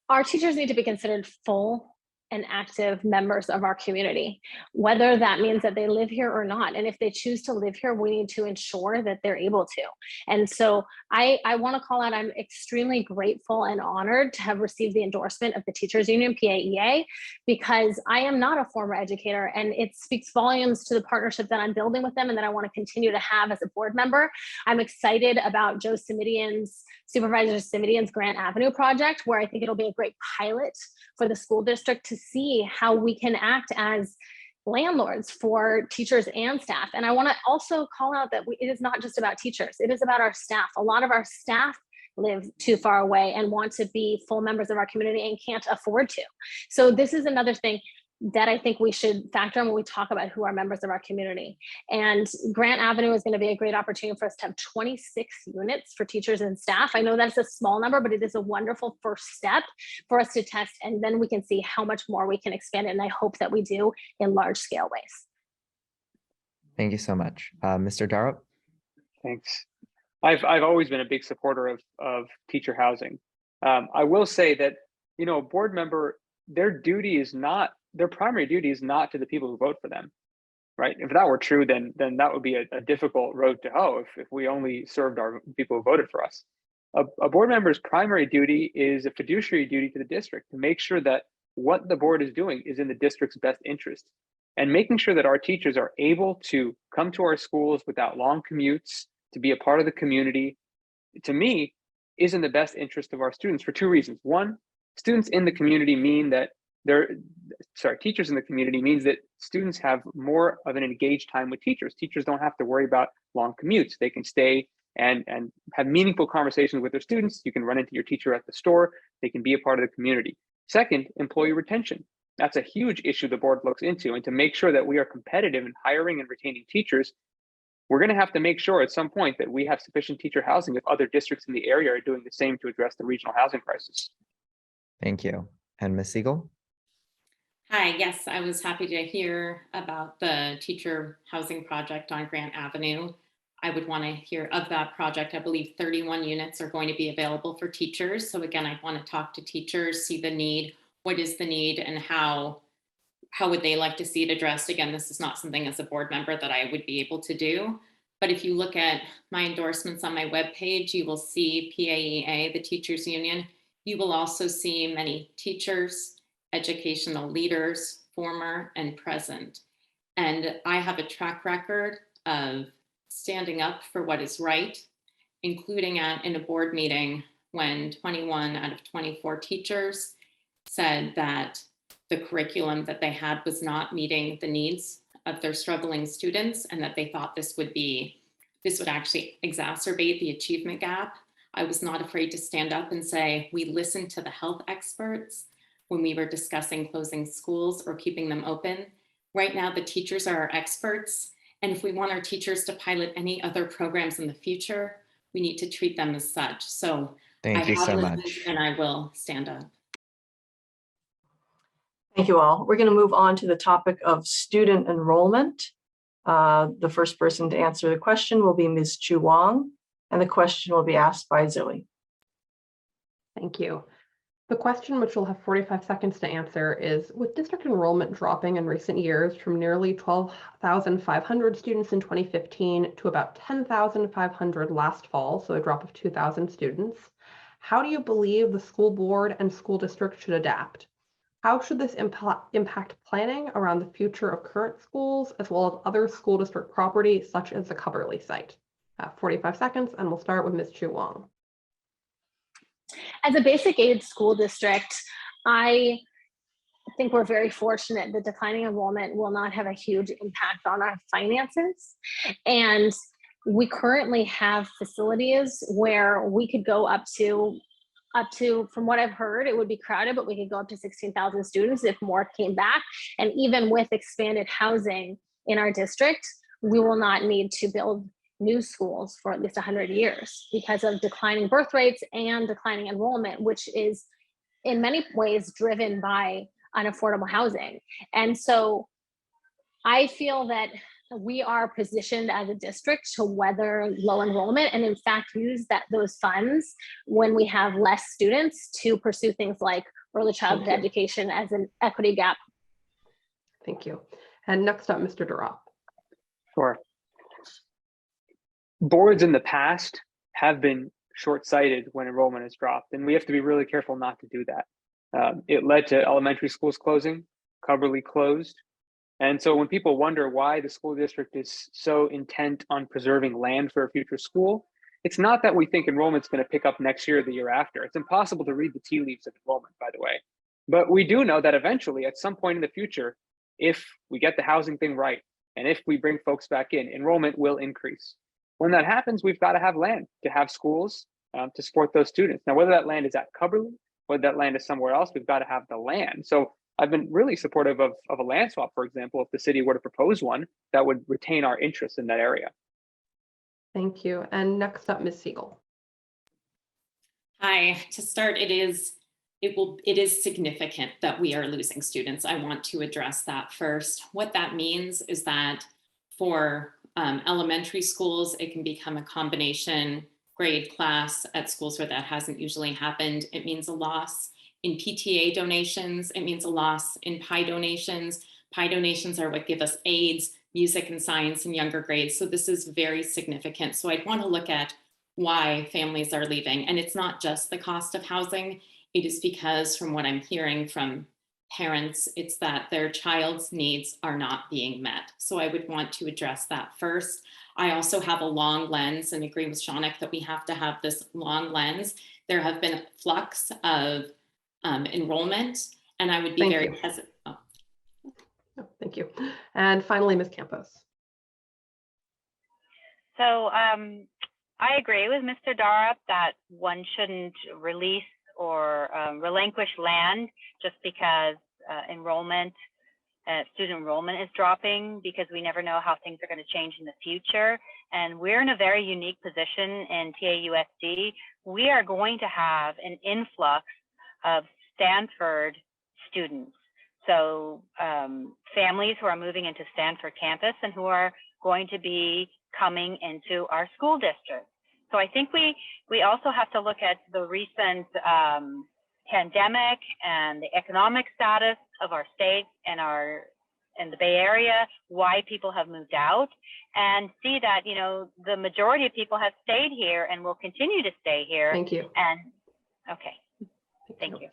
Our teachers need to be considered full and active members of our community, whether that means that they live here or not. And if they choose to live here, we need to ensure that they're able to. And so I want to call out, I'm extremely grateful and honored to have received the endorsement of the Teachers Union, PAEA, because I am not a former educator, and it speaks volumes to the partnership that I'm building with them and that I want to continue to have as a board member. I'm excited about Joe Simidian's, Supervisor Simidian's Grant Avenue project, where I think it'll be a great pilot for the school district to see how we can act as landlords for teachers and staff. And I want to also call out that it is not just about teachers, it is about our staff. A lot of our staff live too far away and want to be full members of our community and can't afford to. So this is another thing. that I think we should factor in when we talk about who are members of our community. And Grant Avenue is going to be a great opportunity for us to have 26 units for teachers and staff. I know that's a small number, but it is a wonderful first step for us to test, and then we can see how much more we can expand it. And I hope that we do in large scale ways. Thank you so much. Mr. Darup? Thanks. I've always been a big supporter of teacher housing. I will say that, you know, a board member, their primary duty is not to the people who vote for them, right? If that were true, then that would be a difficult road to hoe if we only served our people who voted for us. A board member's primary duty is a fiduciary duty to the district to make sure that what the board is doing is in the district's best interest, and making sure that our teachers are able to come to our schools without long commutes, to be a part of the community, to me, is in the best interest of our students for two reasons. One, students in the community mean that teachers in the community means that students have more of an engaged time with teachers. Teachers don't have to worry about long commutes. They can stay and have meaningful conversations with their students. You can run into your teacher at the store. They can be a part of the community. Second, employee retention. That's a huge issue the board looks into. And to make sure that we are competitive in hiring and retaining teachers, we're going to have to make sure at some point that we have sufficient teacher housing if other districts in the area are doing the same to address the regional housing crisis. Thank you. And Ms. Siegel? Hi, yes, I was happy to hear about the teacher housing project on Grant Avenue. I would want to hear of that project. I believe 31 units are going to be available for teachers. So again, I want to talk to teachers, see the need, what is the need, and how would they like to see it addressed. Again, this is not something as a board member that I would be able to do. But if you look at my endorsements on my webpage, you will see PAEA, the teachers union. You will also see many teachers, educational leaders, former and present. And I have a track record of standing up for what is right, including in a board meeting when 21 out of 24 teachers said that the curriculum that they had was not meeting the needs of their struggling students, and that they thought this would actually exacerbate the achievement gap. I was not afraid to stand up and say, we listened to the health experts when we were discussing closing schools or keeping them open. Right now, the teachers are our experts. And if we want our teachers to pilot any other programs in the future, we need to treat them as such. So Thank you so listened, much. and I will stand up. Thank you all. We're going to move on to the topic of student enrollment. The first person to answer the question will be Ms. Chu Wong, and the question will be asked by Zoe. Thank you. The question, which will have 45 seconds to answer, is with district enrollment dropping in recent years from nearly 12,500 students in 2015 to about 10,500 last fall, so a drop of 2,000 students, how do you believe the school board and school district should adapt? How should this impact planning around the future of current schools, as well as other school district property, such as the Coverly site? 45 seconds, and we'll start with Ms. Chu Wong. As a basic aid school district, I think we're very fortunate that declining enrollment will not have a huge impact on our finances. And we currently have facilities where we could go up to, from what I've heard, it would be crowded, but we could go up to 16,000 students if more came back. And even with expanded housing in our district, we will not need to build new schools for at least 100 years because of declining birth rates and declining enrollment, which is in many ways driven by unaffordable housing. And so I feel that we are positioned as a district to weather low enrollment and in fact use those funds when we have less students to pursue things like early childhood education as an equity gap. Thank you. And next up, Mr. Darup. Sure. Boards in the past have been short-sighted when enrollment has dropped, and we have to be really careful not to do that. It led to elementary schools closing, Coverly closed. And so when people wonder why the school district is so intent on preserving land for a future school, it's not that we think enrollment's going to pick up next year or the year after. It's impossible to read the tea leaves of enrollment, by the way. But we do know that eventually, at some point in the future, if we get the housing thing right, and if we bring folks back in, enrollment will increase. When that happens, we've got to have land to have schools to support those students. Now, whether that land is at Coverly, whether that land is somewhere else, we've got to have the land. So I've been really supportive of a land swap, for example, if the city were to propose one that would retain our interest in that area. Thank you. And next up, Ms. Siegel. Hi, to start, it is significant that we are losing students. I want to address that first. What that means is that for elementary schools, it can become a combination grade class at schools where that hasn't usually happened. It means a loss in PTA donations. It means a loss in PI donations. PI donations are what give us aids, music and science in younger grades. So this is very significant. So I'd want to look at why families are leaving. And it's not just the cost of housing. It is because from what I'm hearing from parents, it's that their child's needs are not being met. So I would want to address that first. I also have a long lens and agree with Shaunak that we have to have this long lens. There have been a flux of enrollment, and I would be very hesitant. Oh. Oh, thank you. And finally, Ms. Campos. So I agree with Mr. Darup that one shouldn't release or relinquish land just because student enrollment is dropping, because we never know how things are going to change in the future. And we're in a very unique position in PAUSD. We are going to have an influx of Stanford students. So families who are moving into Stanford campus and who are going to be coming into our school district. So I think we also have to look at the recent pandemic and the economic status of our state and the Bay Area, why people have moved out, and see that, you know, the majority of people have stayed here and will continue to stay here. Thank you. And okay, thank you.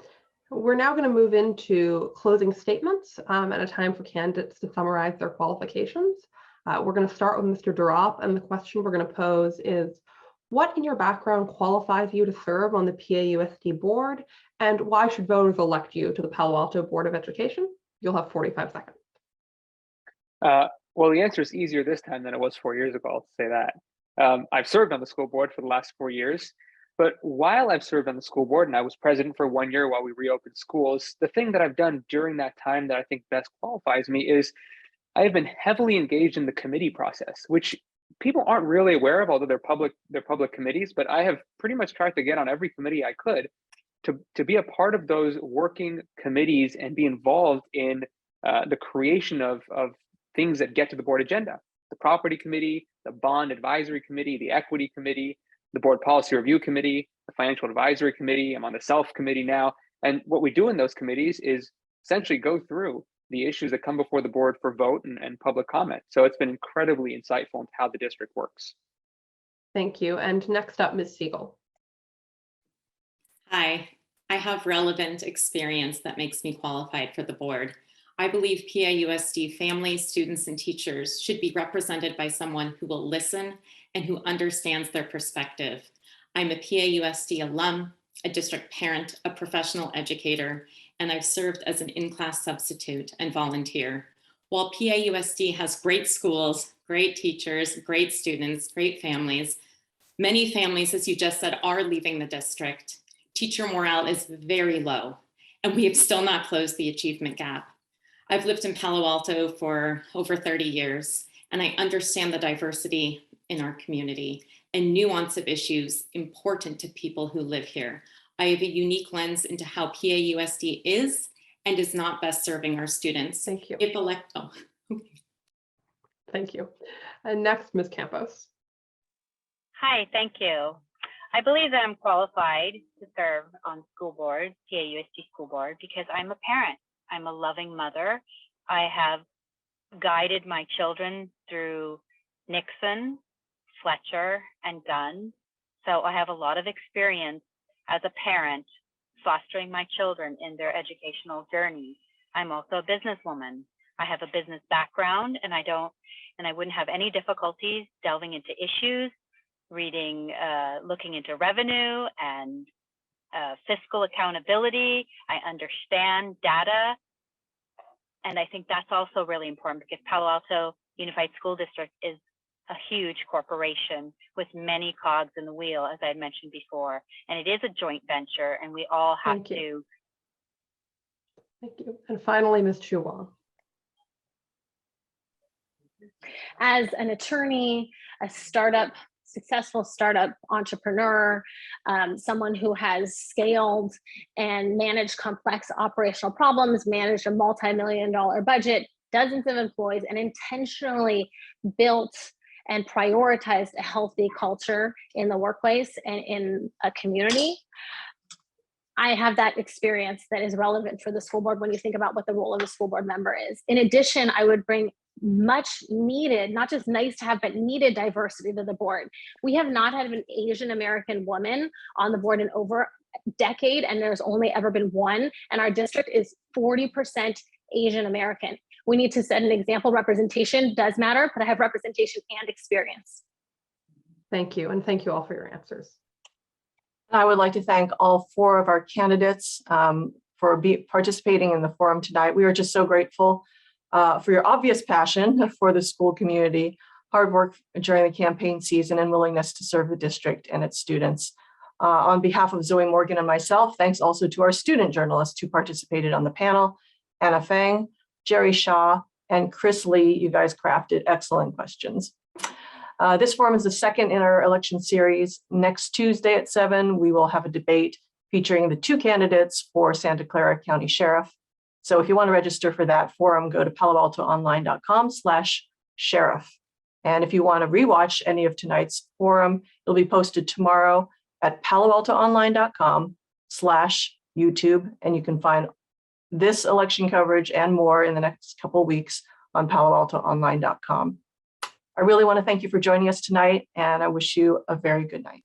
We're now going to move into closing statements at a time for candidates to summarize their qualifications. We're going to start with Mr. Darup, and the question we're going to pose is, what in your background qualifies you to serve on the PAUSD board, and why should voters elect you to the Palo Alto Board of Education? You'll have 45 seconds. Well, the answer is easier this time than it was 4 years ago, I'll say that. I've served on the school board for the last 4 years, but while I've served on the school board and I was president for 1 year while we reopened schools, the thing that I've done during that time that I think best qualifies me is I have been heavily engaged in the committee process, which people aren't really aware of, although they're public committees, but I have pretty much tried to get on every committee I could to be a part of those working committees and be involved in the creation of things that get to the board agenda. The property committee, the bond advisory committee, the equity committee, the board policy review committee, the financial advisory committee. I'm on the self committee now. And what we do in those committees is essentially go through the issues that come before the board for vote and public comment. So it's been incredibly insightful into how the district works. Thank you. And next up, Ms. Siegel. Hi, I have relevant experience that makes me qualified for the board. I believe PAUSD families, students, and teachers should be represented by someone who will listen and who understands their perspective. I'm a PAUSD alum, a district parent, a professional educator, and I've served as an in-class substitute and volunteer. While PAUSD has great schools, great teachers, great students, great families, many families, as you just said, are leaving the district. Teacher morale is very low, and we have still not closed the achievement gap. I've lived in Palo Alto for over 30 years, and I understand the diversity in our community and nuance of issues important to people who live here. I have a unique lens into how PAUSD is and is not best serving our students. Thank you. If elected. Thank you. And next, Ms. Campos. Hi, thank you. I believe that I'm qualified to serve on school board, PAUSD school board, because I'm a parent. I'm a loving mother. I have guided my children through Nixon, Fletcher, and Gunn. So I have a lot of experience as a parent fostering my children in their educational journey. I'm also a businesswoman. I have a business background, and I wouldn't have any difficulties delving into issues, reading, looking into revenue and fiscal accountability. I understand data. And I think that's also really important because Palo Alto Unified School District is a huge corporation with many cogs in the wheel, as I had mentioned before. And it is a joint venture, and we all have to Thank you. And finally, Ms. Chu Wong. As an attorney, a successful startup entrepreneur, someone who has scaled and managed complex operational problems, managed a multi-million-dollar budget, dozens of employees, and intentionally built and prioritized a healthy culture in the workplace and in a community. I have that experience that is relevant for the school board when you think about what the role of a school board member is. In addition, I would bring much needed, not just nice to have, but needed diversity to the board. We have not had an Asian American woman on the board in over a decade, and there's only ever been one, and our district is 40% Asian American. We need to set an example. Representation does matter, but I have representation and experience. Thank you, and thank you all for your answers. I would like to thank all 4 of our candidates for participating in the forum tonight. We are just so grateful for your obvious passion for the school community, hard work during the campaign season, and willingness to serve the district and its students. On behalf of Zoe Morgan and myself, thanks also to our student journalists who participated on the panel, Anna Fang, Jerry Shaw, and Chris Lee. You guys crafted excellent questions. This forum is the second in our election series. Next Tuesday at 7, we will have a debate featuring the 2 candidates for Santa Clara County Sheriff. So if you want to register for that forum, go to paloaltoonline.com/sheriff. And if you want to rewatch any of tonight's forum, it'll be posted tomorrow at paloaltoonline.com/YouTube. And you can find this election coverage and more in the next couple of weeks on paloaltoonline.com. I really want to thank you for joining us tonight, and I wish you a very good night.